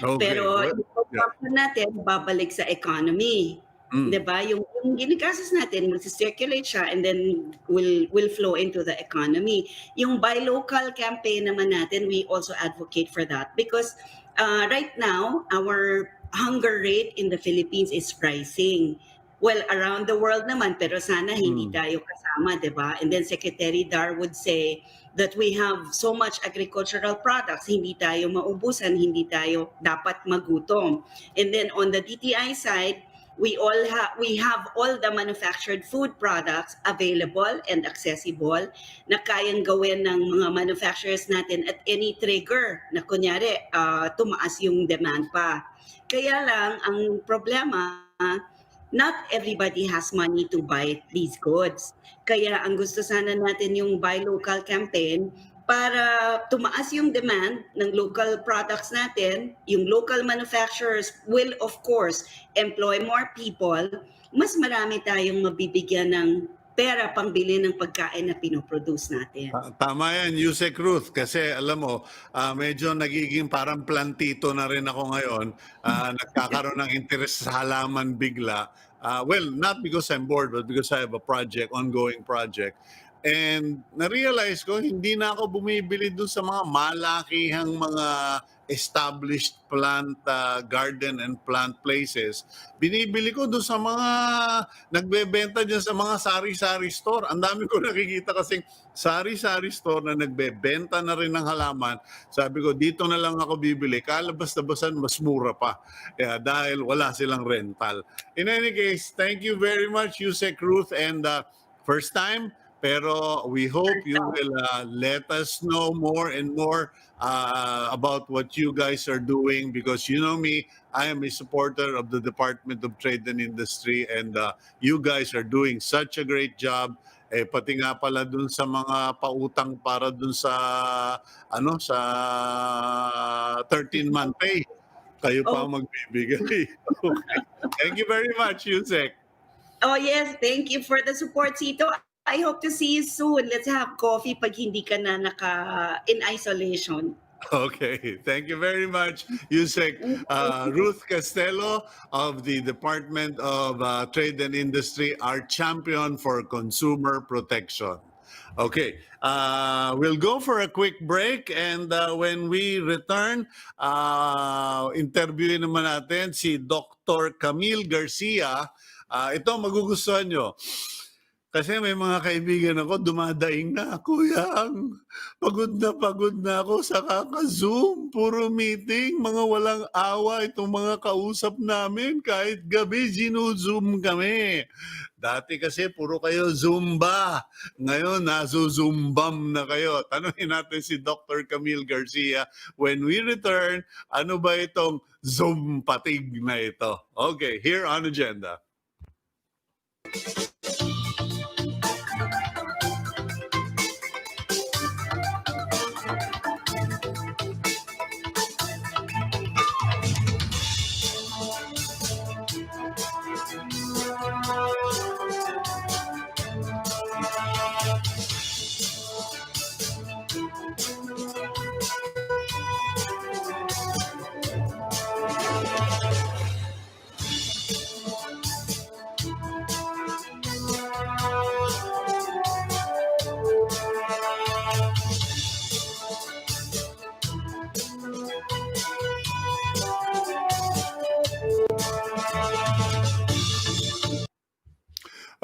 Okay. Pero Well, yung consumption natin, babalik sa economy. Diba? Yung ginigastos natin, mag-circulate siya and then will flow into the economy. Yung buy local campaign naman natin, we also advocate for that because right now, our hunger rate in the Philippines is rising. Well, around the world naman, pero sana hindi tayo kasama, diba? And then Secretary Dar would say that we have so much agricultural products, hindi tayo maubusan, hindi tayo dapat magutom. And then on the DTI side, we have all the manufactured food products available and accessible na kayang gawin ng mga manufacturers natin at any trigger na kunyari tumaas yung demand pa. Kaya lang, ang problema, not everybody has money to buy these goods. Kaya ang gusto sana natin yung buy local campaign para tumaas yung demand ng local products natin, yung local manufacturers will of course employ more people, mas marami tayong mabibigyan ng pera pangbili ng pagkain na pinoproduce natin. Tama yan, Usec Ruth, kasi alam mo, medyo nagiging parang plantito na rin ako ngayon. Nagkakaroon ng interest sa halaman bigla. Well, not because I'm bored, but because I have a ongoing project. And na-realize ko, hindi na ako bumibili dun sa mga malakihang mga established garden and plant places. Binibili ko dun sa mga nagbebenta dyan sa mga sari-sari store. Ang dami ko nakikita kasing sari-sari store na nagbebenta na rin ng halaman. Sabi ko, dito na lang ako bibili. Kalabas-labasan, mas mura pa. Dahil wala silang rental. In any case, thank you very much, Usec Ruth. And first time, pero we hope you will let us know more and more about what you guys are doing because you know me, I am a supporter of the Department of Trade and Industry and you guys are doing such a great job. Pati nga pala dun sa mga pautang para dun sa sa 13-month pay. Kayo pa magbibigay. Okay. Thank you very much, Usec. Oh yes, thank you for the support, Cito. I hope to see you soon. Let's have coffee pag hindi ka na in isolation. Okay, thank you very much, Usec. Ruth Castelo of the Department of Trade and Industry, our champion for consumer protection. Okay, we'll go for a quick break and when we return, interviewin naman natin si Dr. Camille Garcia. Ito magugustuhan nyo. Kasi may mga kaibigan ako dumadaing na, "Kuya, pagod na ako sa kaka-Zoom. Puro meeting, mga walang awa itong mga kausap namin. Kahit gabi, Zoom kami." Dati kasi puro kayo Zumba. Ngayon, nazo-Zumbam na kayo. Tanungin natin si Dr. Camille Garcia. When we return, ano ba itong Zoom patig na ito? Okay, here on Agenda.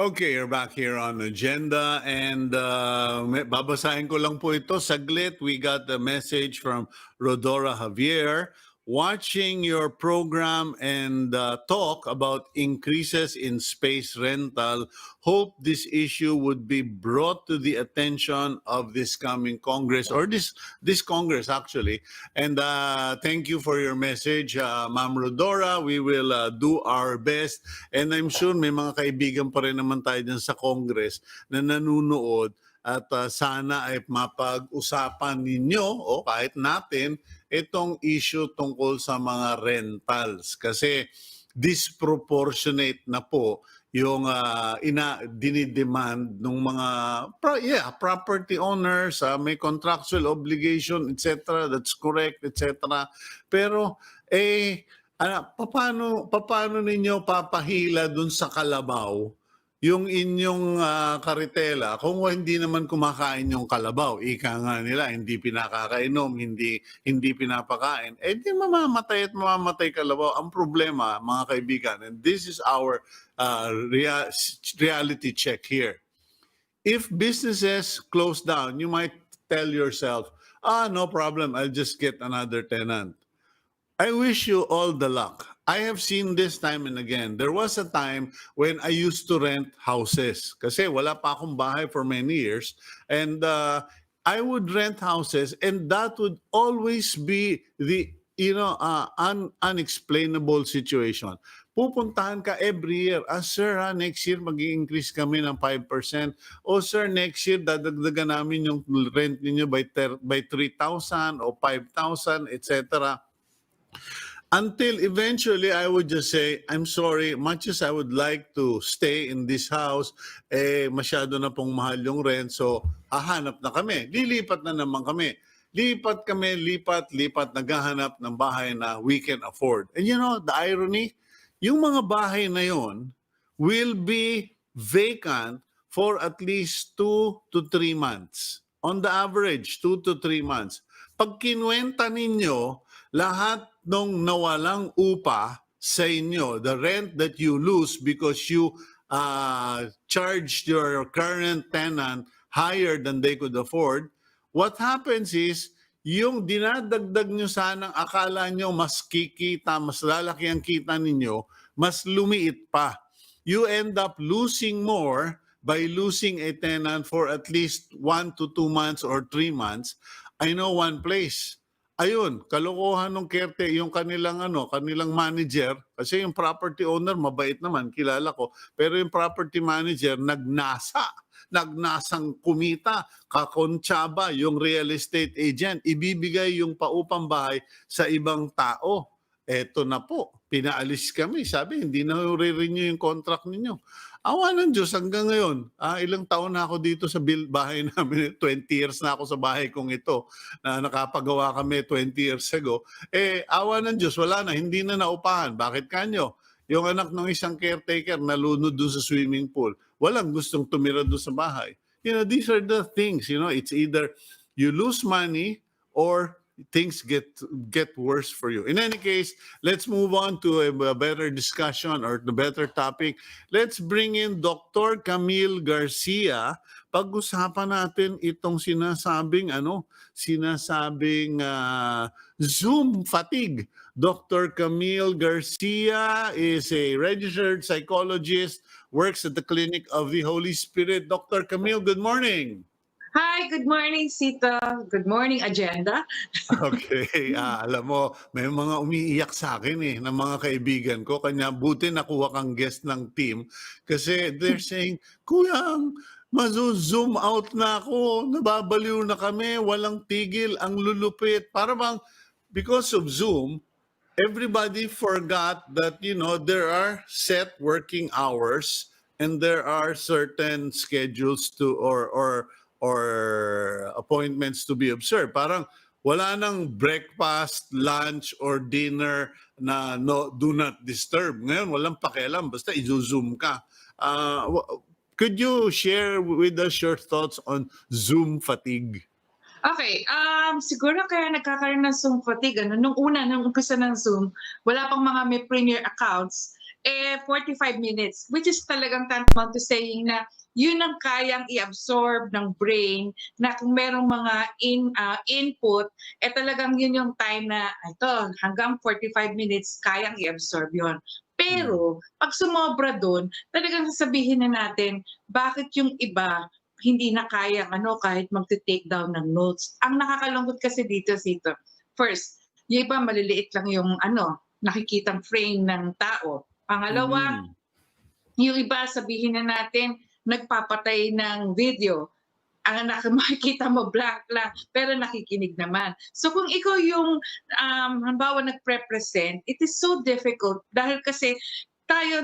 Okay, you're back here on Agenda and babasahin ko lang po ito saglit. We got the message from Rodora Javier. Watching your program and talk about increases in space rental, hope this issue would be brought to the attention of this coming Congress, or this Congress actually. And thank you for your message, Ma'am Rodora. We will do our best. And I'm sure may mga kaibigan pa rin naman tayo dyan sa Congress na nanunood at sana ay mapag-usapan ninyo o kahit natin itong issue tungkol sa mga rentals kasi disproportionate na po yung dinidemand ng mga property owners, may contractual obligation, etc. That's correct, etc. Pero paano ninyo papahila dun sa kalabaw yung inyong karitela kung hindi naman kumakain yung kalabaw? Ika nga nila, hindi pinakakainom, hindi pinapakain. Di mamamatay at mamamatay kalabaw. Ang problema, mga kaibigan, and this is our reality check here. If businesses close down, you might tell yourself, no problem, I'll just get another tenant. I wish you all the luck. I have seen this time and again. There was a time when I used to rent houses kasi wala pa akong bahay for many years, and I would rent houses, and that would always be the unexplainable situation. Pupuntahan ka every year. Sir, next year mag-i-increase kami ng 5%. Sir, next year dadagdagan namin yung rent ninyo by 3,000 o 5,000, etc. Until eventually, I would just say, I'm sorry, much as I would like to stay in this house, masyado na pong mahal yung rent, so hahanap na kami. Lilipat na naman kami. Lipat, naghahanap ng bahay na we can afford. And you know, the irony, yung mga bahay na yon will be vacant for at least 2 to 3 months. On the average, 2 to 3 months. Pag kinuwenta ninyo, lahat nung nawalang upa sa inyo, the rent that you lose because you charged your current tenant higher than they could afford, what happens is, yung dinadagdag nyo sanang akala nyo mas kikita, mas lalaki ang kita ninyo, mas lumiit pa. You end up losing more by losing a tenant for at least 1 to 2 months or 3 months. I know one place. Ayun, kalokohan ng yung kanilang manager, kasi yung property owner mabait naman, kilala ko, pero yung property manager nagnasang kumita, kakontsaba yung real estate agent, ibibigay yung paupang bahay sa ibang tao. Eto na po, pinaalis kami, sabi hindi na re-renew yung contract ninyo. Awa ng Diyos, hanggang ngayon, ilang taon na ako dito sa bahay namin, 20 years na ako sa bahay kong ito, na nakapagawa kami 20 years ago. Awa ng Diyos, wala na, hindi na naupahan. Bakit kanyo? Yung anak ng isang caretaker nalunod doon sa swimming pool. Walang gustong tumira doon sa bahay. You know, these are the things, it's either you lose money or things get worse for you. In any case, let's move on to a better discussion or the better topic. Let's bring in Dr. Camille Garcia. Pag-usapan natin itong sinasabing Zoom fatigue. Dr. Camille Garcia is a registered psychologist, works at the Clinic of the Holy Spirit. Dr. Camille, good morning. Hi, good morning, Cito. Good morning, Agenda. Okay, alam mo, may mga umiiyak sa akin ng mga kaibigan ko. Kanya buti nakuha kang guest ng team kasi they're saying, Kuya, mazo-zoom out na ako, nababaliw na kami, walang tigil, ang lulupit. Para bang, because of Zoom, everybody forgot that, there are set working hours and there are certain schedules to or appointments to be observed. Parang wala nang breakfast, lunch, or dinner na do not disturb. Ngayon, walang pakialam. Basta i-zoom ka. Could you share with us your thoughts on Zoom fatigue? Okay, siguro kaya nagkakaroon ng Zoom fatigue. Nung umpisa ng Zoom, wala pang mga may premier accounts, 45 minutes, which is talagang tantamount to saying na yun ang kayang i-absorb ng brain na kung merong mga input, talagang yun yung time na ito, hanggang 45 minutes kayang i-absorb yun. Pero pag sumobra doon, talagang sasabihin na natin bakit yung iba hindi na kayang kahit mag-take down ng notes. Ang nakakalungkot kasi dito, first, yung iba maliliit lang yung nakikitang frame ng tao. Pangalawa, yung iba sabihin na natin nagpapatay ng video. Ang makikita mo blank lang, pero nakikinig naman. So kung ikaw yung halimbawa nagre-present, it is so difficult dahil kasi tayo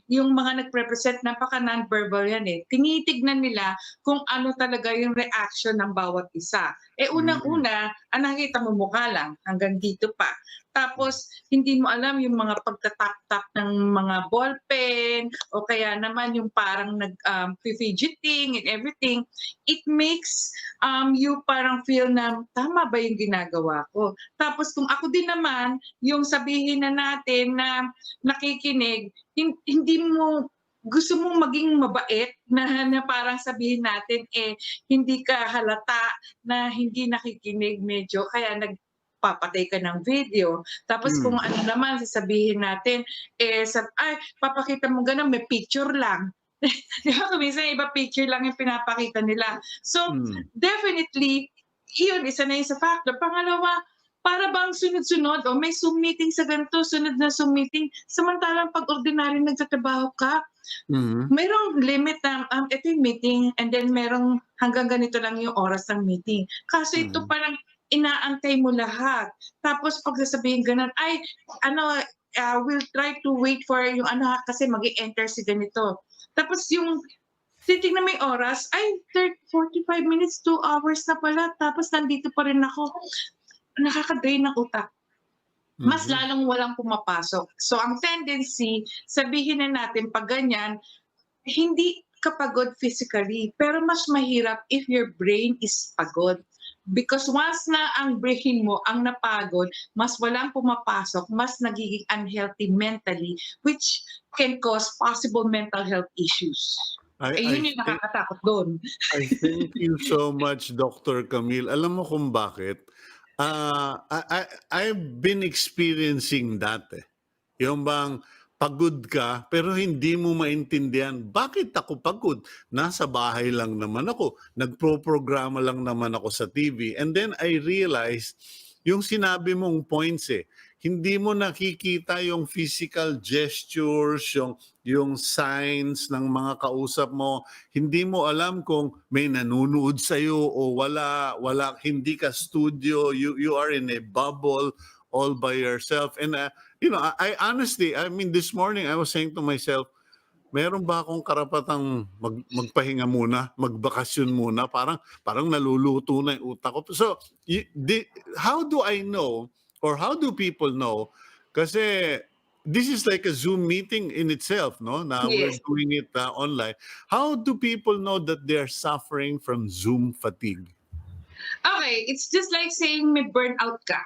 yung mga nagre-present napaka non-verbal yan Tinitignan nila kung ano talaga yung reaction ng bawat isa. Unang-una, ang nakikita mo mukha lang, hanggang dito pa. Tapos, hindi mo alam yung mga pagtatap-tap ng mga ballpen o kaya naman yung parang fidgeting and everything. It makes you parang feel na tama ba yung ginagawa ko? Tapos kung ako din naman, yung sabihin na natin na nakikinig, hindi mo gusto mong maging mabait na parang sabihin natin hindi ka halata na hindi nakikinig medyo kaya papatay ka ng video. Tapos kung ano naman sasabihin natin papakita mo ganun, may picture lang. Di ba? Minsan iba picture lang yung pinapakita nila. So definitely yun isa na yung sa factor. Pangalawa, para bang sunod-sunod may Zoom meeting sa ganito, sunod na Zoom meeting, samantalang pag ordinary nagtatrabaho ka, merong limit na ito yung meeting and then merong hanggang ganito lang yung oras ng meeting. Kasi ito parang inaantay mo lahat. Tapos pag sasabihin ganun, we'll try to wait for yung kasi mag-i-enter si ganito. Tapos yung titignan may oras, 45 minutes, 2 hours na pala. Tapos nandito pa rin ako. Nakaka-drain ng utak. Mas lalong walang pumapasok. So ang tendency, sabihin na natin pag ganyan, hindi ka pagod physically, pero mas mahirap if your brain is pagod. Because once na ang brain mo ang napagod, mas walang pumapasok, mas nagiging unhealthy mentally, which can cause possible mental health issues. Yun yung nakakatakot doon. I thank you so much, Dr. Camille. Alam mo kung bakit? I've been experiencing that. Yung bang pagod ka pero hindi mo maintindihan bakit ako pagod. Nasa bahay lang naman ako. Nagpro-programa lang naman ako sa TV. And then I realized yung sinabi mong points hindi mo nakikita yung physical gestures, yung signs ng mga kausap mo. Hindi mo alam kung may nanonood sa'yo o wala, hindi ka studio. You are in a bubble all by yourself. And I honestly, this morning I was saying to myself, meron ba akong karapatang magpahinga muna, magbakasyon muna? Parang naluluto na yung utak ko. So, how do I know, or how do people know? Kasi this is like a Zoom meeting in itself, no? Now we're doing it online. How do people know that they're suffering from Zoom fatigue? Okay, it's just like saying may burnout ka.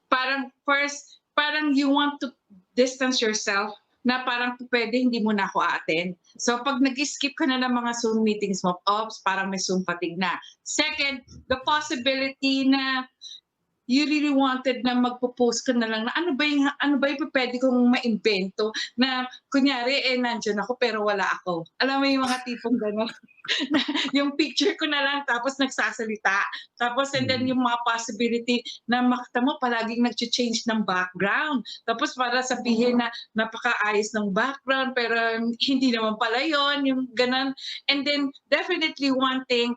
Parang first, parang you want to distance yourself na parang pwede hindi mo na ako attend. So pag nag-skip ka na ng mga Zoom meetings mo, ops, parang may Zoom fatigue na. Second, the possibility na you really wanted na magpo-post ka na lang na ano ba yung pwede kong maimbento na kunyari nandiyan ako pero wala ako. Alam mo yung mga tipong gano'n na yung picture ko na lang tapos nagsasalita. Tapos and then yung mga possibility na makita mo palaging nagche-change ng background. Tapos para sabihin na napakaayos ng background pero hindi naman pala yon yung gano'n. And then definitely one thing,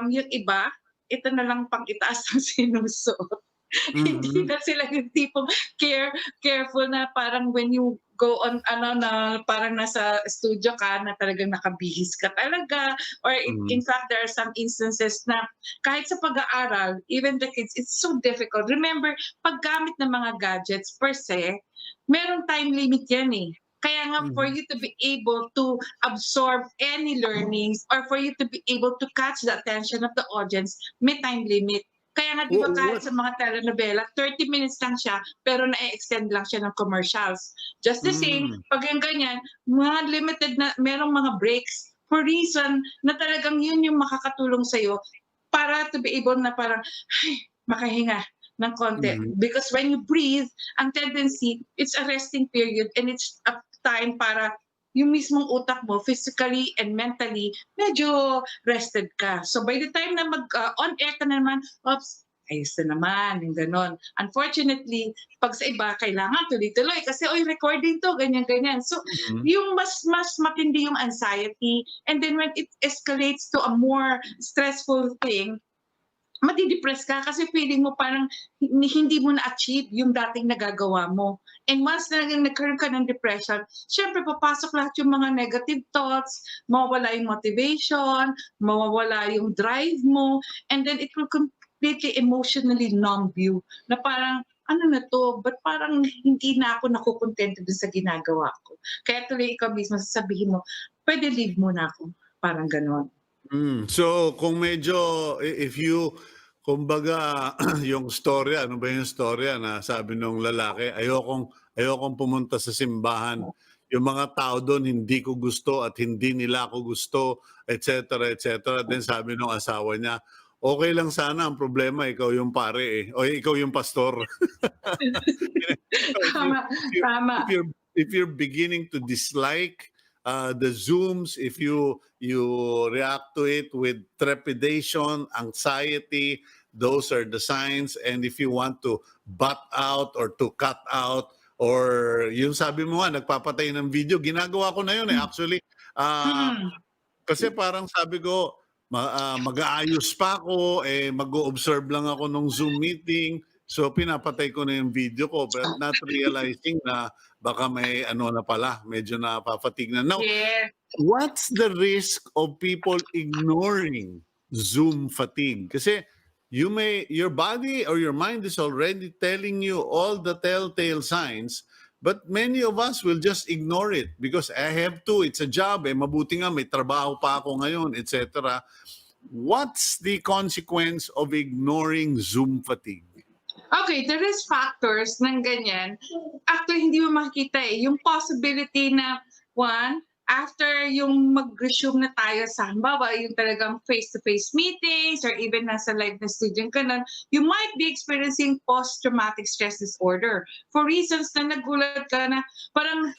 yung iba, ito na lang pang itaas ng sinusuot. Hindi na sila yung tipong careful na parang when you go on na parang nasa studio ka na talagang nakabihis ka talaga or in fact there are some instances na kahit sa pag-aaral even the kids it's so difficult. Remember paggamit ng mga gadgets per se merong time limit yan eh. Kaya nga, for you to be able to absorb any learnings or for you to be able to catch the attention of the audience, may time limit. Kaya nga, di ba kahit sa mga telenovela, 30 minutes lang siya, pero na-extend lang siya ng commercials. Just the same, pag yung ganyan, mga limited na, merong mga breaks for reason na talagang yun yung makakatulong sa'yo para to be able na parang, ay, makahinga ng konti. Because when you breathe, ang tendency, it's a resting period and it's a time para yung mismong utak mo, physically and mentally, medyo rested ka. So by the time na mag-on-air ka na naman, oops, ayos na naman, yung ganon. Unfortunately, pag sa iba, kailangan tuloy-tuloy kasi, oy, recording to, ganyan-ganyan. So, yung mas matindi yung anxiety and then when it escalates to a more stressful thing, madidepress ka kasi feeling mo parang hindi mo na-achieve yung dating nagagawa mo. And once na nagkaroon ka ng depression, syempre papasok lahat yung mga negative thoughts, mawawala yung motivation, mawawala yung drive mo, and then it will completely emotionally numb you. Na parang, ano na to, ba't parang hindi na ako nakukontento dun sa ginagawa ko. Kaya tuloy ikaw mismo sasabihin mo, pwede leave mo na ako. Parang ganon. So kung medyo if you kumbaga yung storya, ano ba yung storya na sabi nung lalaki, ayokong pumunta sa simbahan. Yung mga tao doon hindi ko gusto at hindi nila ako gusto, etc. etc. Then sabi nung asawa niya, okay lang sana, ang problema ikaw yung pare eh. O ikaw yung pastor. Tama. If you're beginning to dislike the Zooms, if you react to it with trepidation, anxiety, those are the signs. And if you want to butt out or to cut out, or yung sabi mo nga, nagpapatay ng video, ginagawa ko na yun eh. Actually, kasi parang sabi ko, mag-aayos pa ako, mag-o-observe lang ako nung Zoom meeting. So pinapatay ko na yung video ko but not realizing na baka may ano na pala, medyo napafatig na. Now, what's the risk of people ignoring Zoom fatigue? Kasi your body or your mind is already telling you all the telltale signs, but many of us will just ignore it because I have to, it's a job, mabuti nga may trabaho pa ako ngayon, etc. What's the consequence of ignoring Zoom fatigue? Okay, the risk factors ng ganyan, actually hindi mo makikita eh. Yung possibility na, one, after yung mag-resume na tayo sa halimbawa, yung talagang face-to-face meetings or even nasa live na studio ka nun, you might be experiencing post-traumatic stress disorder for reasons na nagulat ka na parang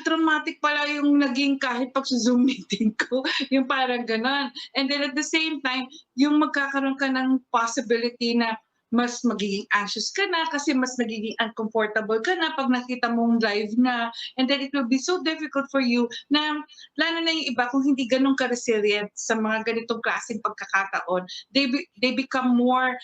traumatic pala yung naging kahit pag sa Zoom meeting ko, yung parang ganon. And then at the same time, yung magkakaroon ka ng possibility na mas magiging anxious ka na kasi mas nagiging uncomfortable ka na pag nakita mong live na. And then it will be so difficult for you na, lalo na yung iba, kung hindi ganun ka-resilient sa mga ganitong klaseng pagkakataon, they become more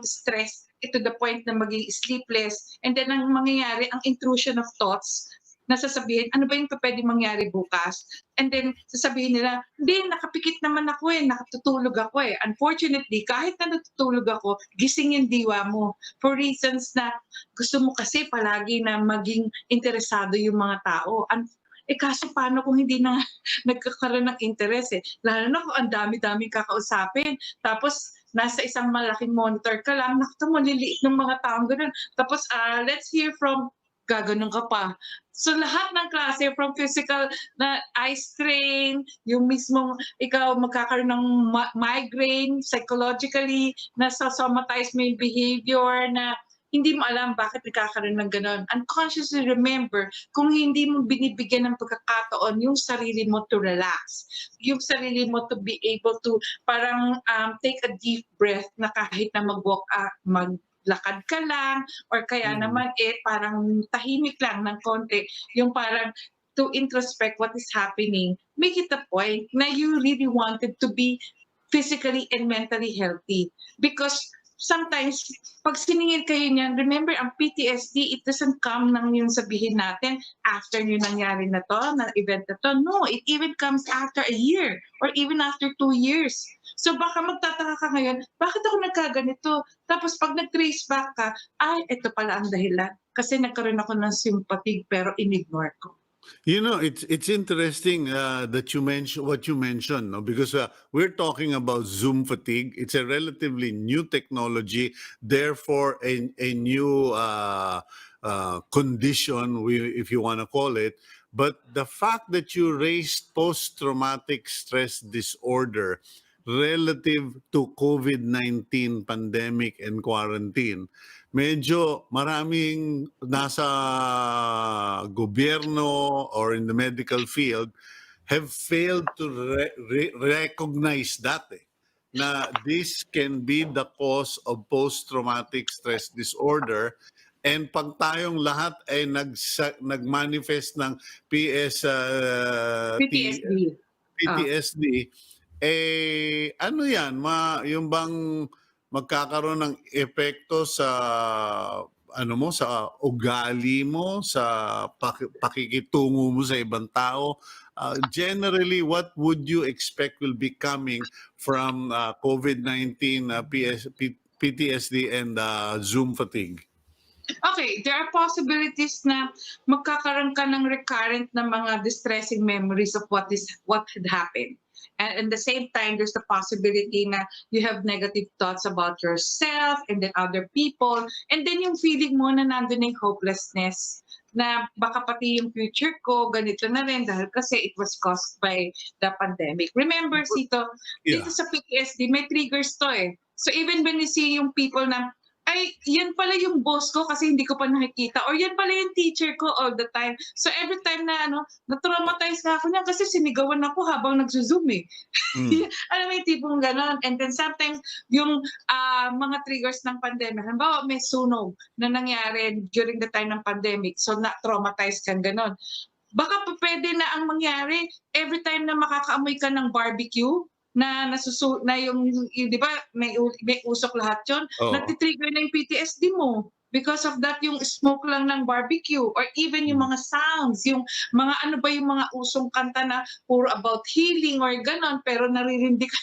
stressed to the point na maging sleepless. And then ang mangyayari, ang intrusion of thoughts, na sasabihin, ano ba yung pwede mangyari bukas? And then, sasabihin nila, hindi, nakapikit naman ako nakatutulog ako Unfortunately, kahit na natutulog ako, gising yung diwa mo. For reasons na gusto mo kasi palagi na maging interesado yung mga tao. Kaso paano kung hindi na nagkakaroon ng interest eh? Lalo na kung ang dami-daming kakausapin. Tapos nasa isang malaking monitor ka lang, naku, maliliit ng mga taong ganun. Tapos let's hear from, gaganon ka pa. So lahat ng klase, from physical na eye strain, yung mismong ikaw magkakaroon ng migraine, psychologically, nasasomatize mo yung behavior na hindi mo alam bakit nagkakaroon ng ganon. Unconsciously remember, kung hindi mo binibigyan ng pagkakataon yung sarili mo to relax, yung sarili mo to be able to parang take a deep breath na kahit na maglakad ka lang or kaya naman parang tahimik lang ng konti, yung parang to introspect what is happening, make it a point na you really wanted to be physically and mentally healthy. Because sometimes, pag siningil kayo niyan, remember, ang PTSD, it doesn't come nang yung sabihin natin after yung nangyari na to, na event na to. No, it even comes after a year or even after 2 years. So baka magtataka ka ngayon, bakit ako nagkaganito? Tapos pag nag-trace back ka, ay, ito pala ang dahilan. Kasi nagkaroon ako ng sympathy pero in-ignore ko. You know, it's interesting that you mention what you mentioned, no? Because we're talking about Zoom fatigue. It's a relatively new technology, therefore a new condition, if you want to call it. But the fact that you raised post-traumatic stress disorder relative to COVID-19 pandemic and quarantine, medyo maraming nasa gobyerno or in the medical field have failed to recognize that na this can be the cause of post-traumatic stress disorder. And pag tayong lahat ay nag-manifest ng PTSD. PTSD, ano yan, yung bang magkakaroon ng epekto sa sa ugali mo, sa pakikitungo mo sa ibang tao. Generally, what would you expect will be coming from COVID-19, PTSD, and Zoom fatigue? Okay, there are possibilities na magkakaroon ka ng recurrent na mga distressing memories of what had happened. And at the same time, there's the possibility na you have negative thoughts about yourself and then other people. And then yung feeling mo na nandun yung hopelessness na baka pati yung future ko, ganito na rin dahil kasi it was caused by the pandemic. Remember, Cito, dito sa PTSD, may triggers to eh. So even when you see yung people na ay, yan pala yung boss ko kasi hindi ko pa nakikita. Or yan pala yung teacher ko all the time. So every time na na-traumatize na ako niyan kasi sinigawan ako habang nagzo-zoom eh. Alam mo yung tipong gano'n. And then sometimes yung mga triggers ng pandemic, halimbawa may sunog na nangyari during the time ng pandemic. So na-traumatize kang gano'n. Baka pa pwede na ang mangyari every time na makakaamoy ka ng barbecue, na yung di ba may usok lahat yun, nagtitrigger na yung PTSD mo because of that, yung smoke lang ng barbecue or even yung mga sounds, yung mga yung mga usong kanta na puro about healing or ganon pero naririndi ka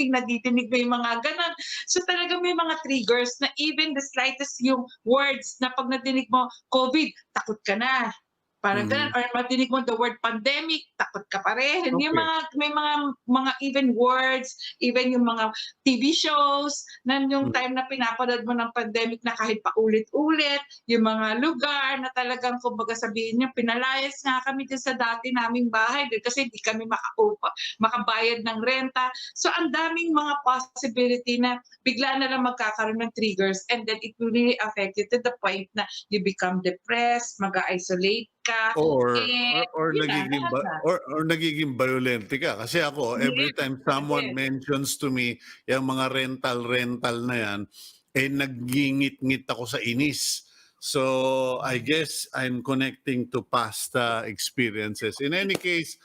nadidinig mo yung mga ganon. So talaga may mga triggers na even the slightest yung words na pag nadinig mo COVID, takot ka na. Parang ganun, or matinig mo the word pandemic, takot ka pa rin. Okay. Yung may mga even words, even yung mga TV shows, na yung time na pinapanood mo ng pandemic na kahit pa ulit-ulit, yung mga lugar na talagang kumbaga sabihin niya, pinalayas nga kami dyan sa dati naming bahay kasi hindi kami makabayad ng renta. So ang daming mga possibility na bigla na lang magkakaroon ng triggers and then it will really affect you to the point na you become depressed, mag-isolate ka, or nagiging violent ka kasi ako every time someone mentions to me yung mga rental na yan nagingit-ngit ako sa inis. So I guess I'm connecting to past experiences. In any case,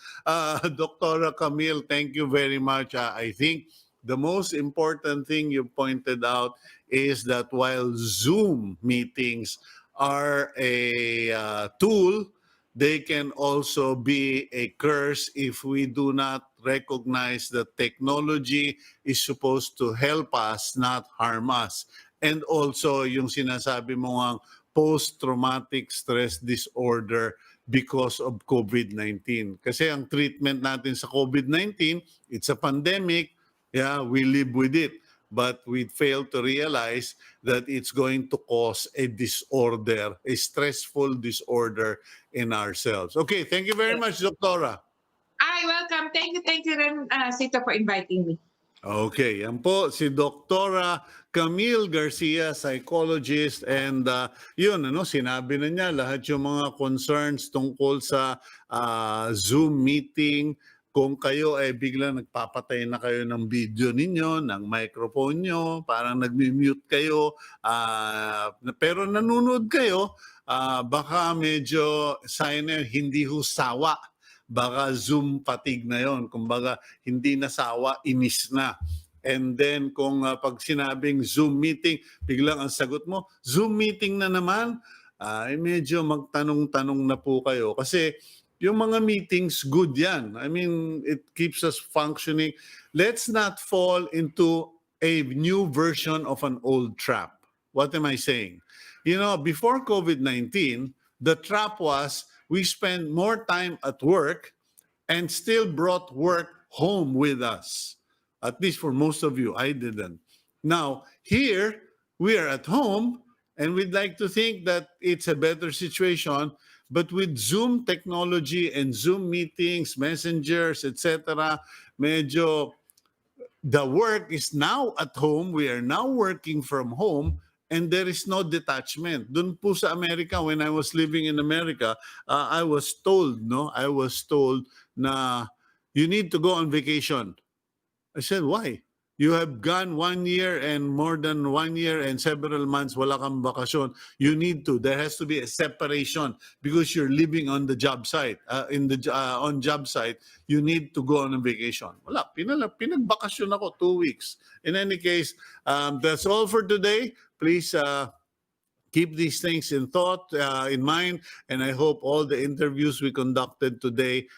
Dr. Camille, thank you very much. I think the most important thing you pointed out is that while Zoom meetings are a tool, they can also be a curse if we do not recognize that technology is supposed to help us, not harm us. And also, yung sinasabi mo ang post-traumatic stress disorder because of COVID-19. Kasi ang treatment natin sa COVID-19, it's a pandemic. Yeah, we live with it. But we fail to realize that it's going to cause a disorder, a stressful disorder in ourselves. Okay, thank you very much, Doctora. Ay, welcome. Thank you rin, Cito, for inviting me. Okay, yan po si Doktora Camille Garcia, psychologist, and yun, sinabi na niya lahat yung mga concerns tungkol sa Zoom meeting. Kung kayo ay biglang nagpapatay na kayo ng video ninyo, ng microphone nyo, parang nagmi-mute kayo, pero nanonood kayo, baka medyo sign na hindi ho sawa. Baka Zoom fatigue na yon. Kumbaga, hindi nasawa, inis na. And then kung pag sinabing Zoom meeting, biglang ang sagot mo, Zoom meeting na naman, ay medyo magtanong-tanong na po kayo. Kasi yung mga meetings, good yan. I mean, it keeps us functioning. Let's not fall into a new version of an old trap. What am I saying? Before COVID-19, the trap was we spend more time at work and still brought work home with us. At least for most of you, I didn't. Now, here, we are at home, and we'd like to think that it's a better situation, but with Zoom technology and Zoom meetings, messengers, etc., medyo the work is now at home. We are now working from home, and there is no detachment. Doon po sa Amerika, when I was living in America, I was told na you need to go on vacation. I said, why? You have gone 1 year and more than 1 year and several months, wala kang bakasyon. You need to. There has to be a separation because you're living on the job site. On job site, you need to go on a vacation. Wala. Pinagbakasyon ako 2 weeks. In any case, that's all for today. Please keep these things in thought, in mind, and I hope all the interviews we conducted today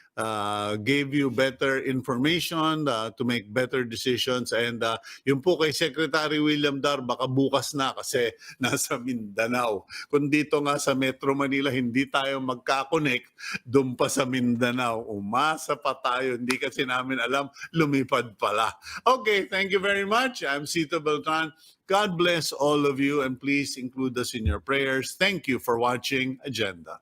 gave you better information to make better decisions. And yung po kay Secretary William Dar, baka bukas na kasi nasa Mindanao. Kung dito nga sa Metro Manila, hindi tayo magkakonect, doon pa sa Mindanao. Umasa pa tayo, hindi kasi namin alam, lumipad pala. Okay, thank you very much. I'm Cito Beltran. God bless all of you, and please include us in your prayers. Thank you for watching Agenda.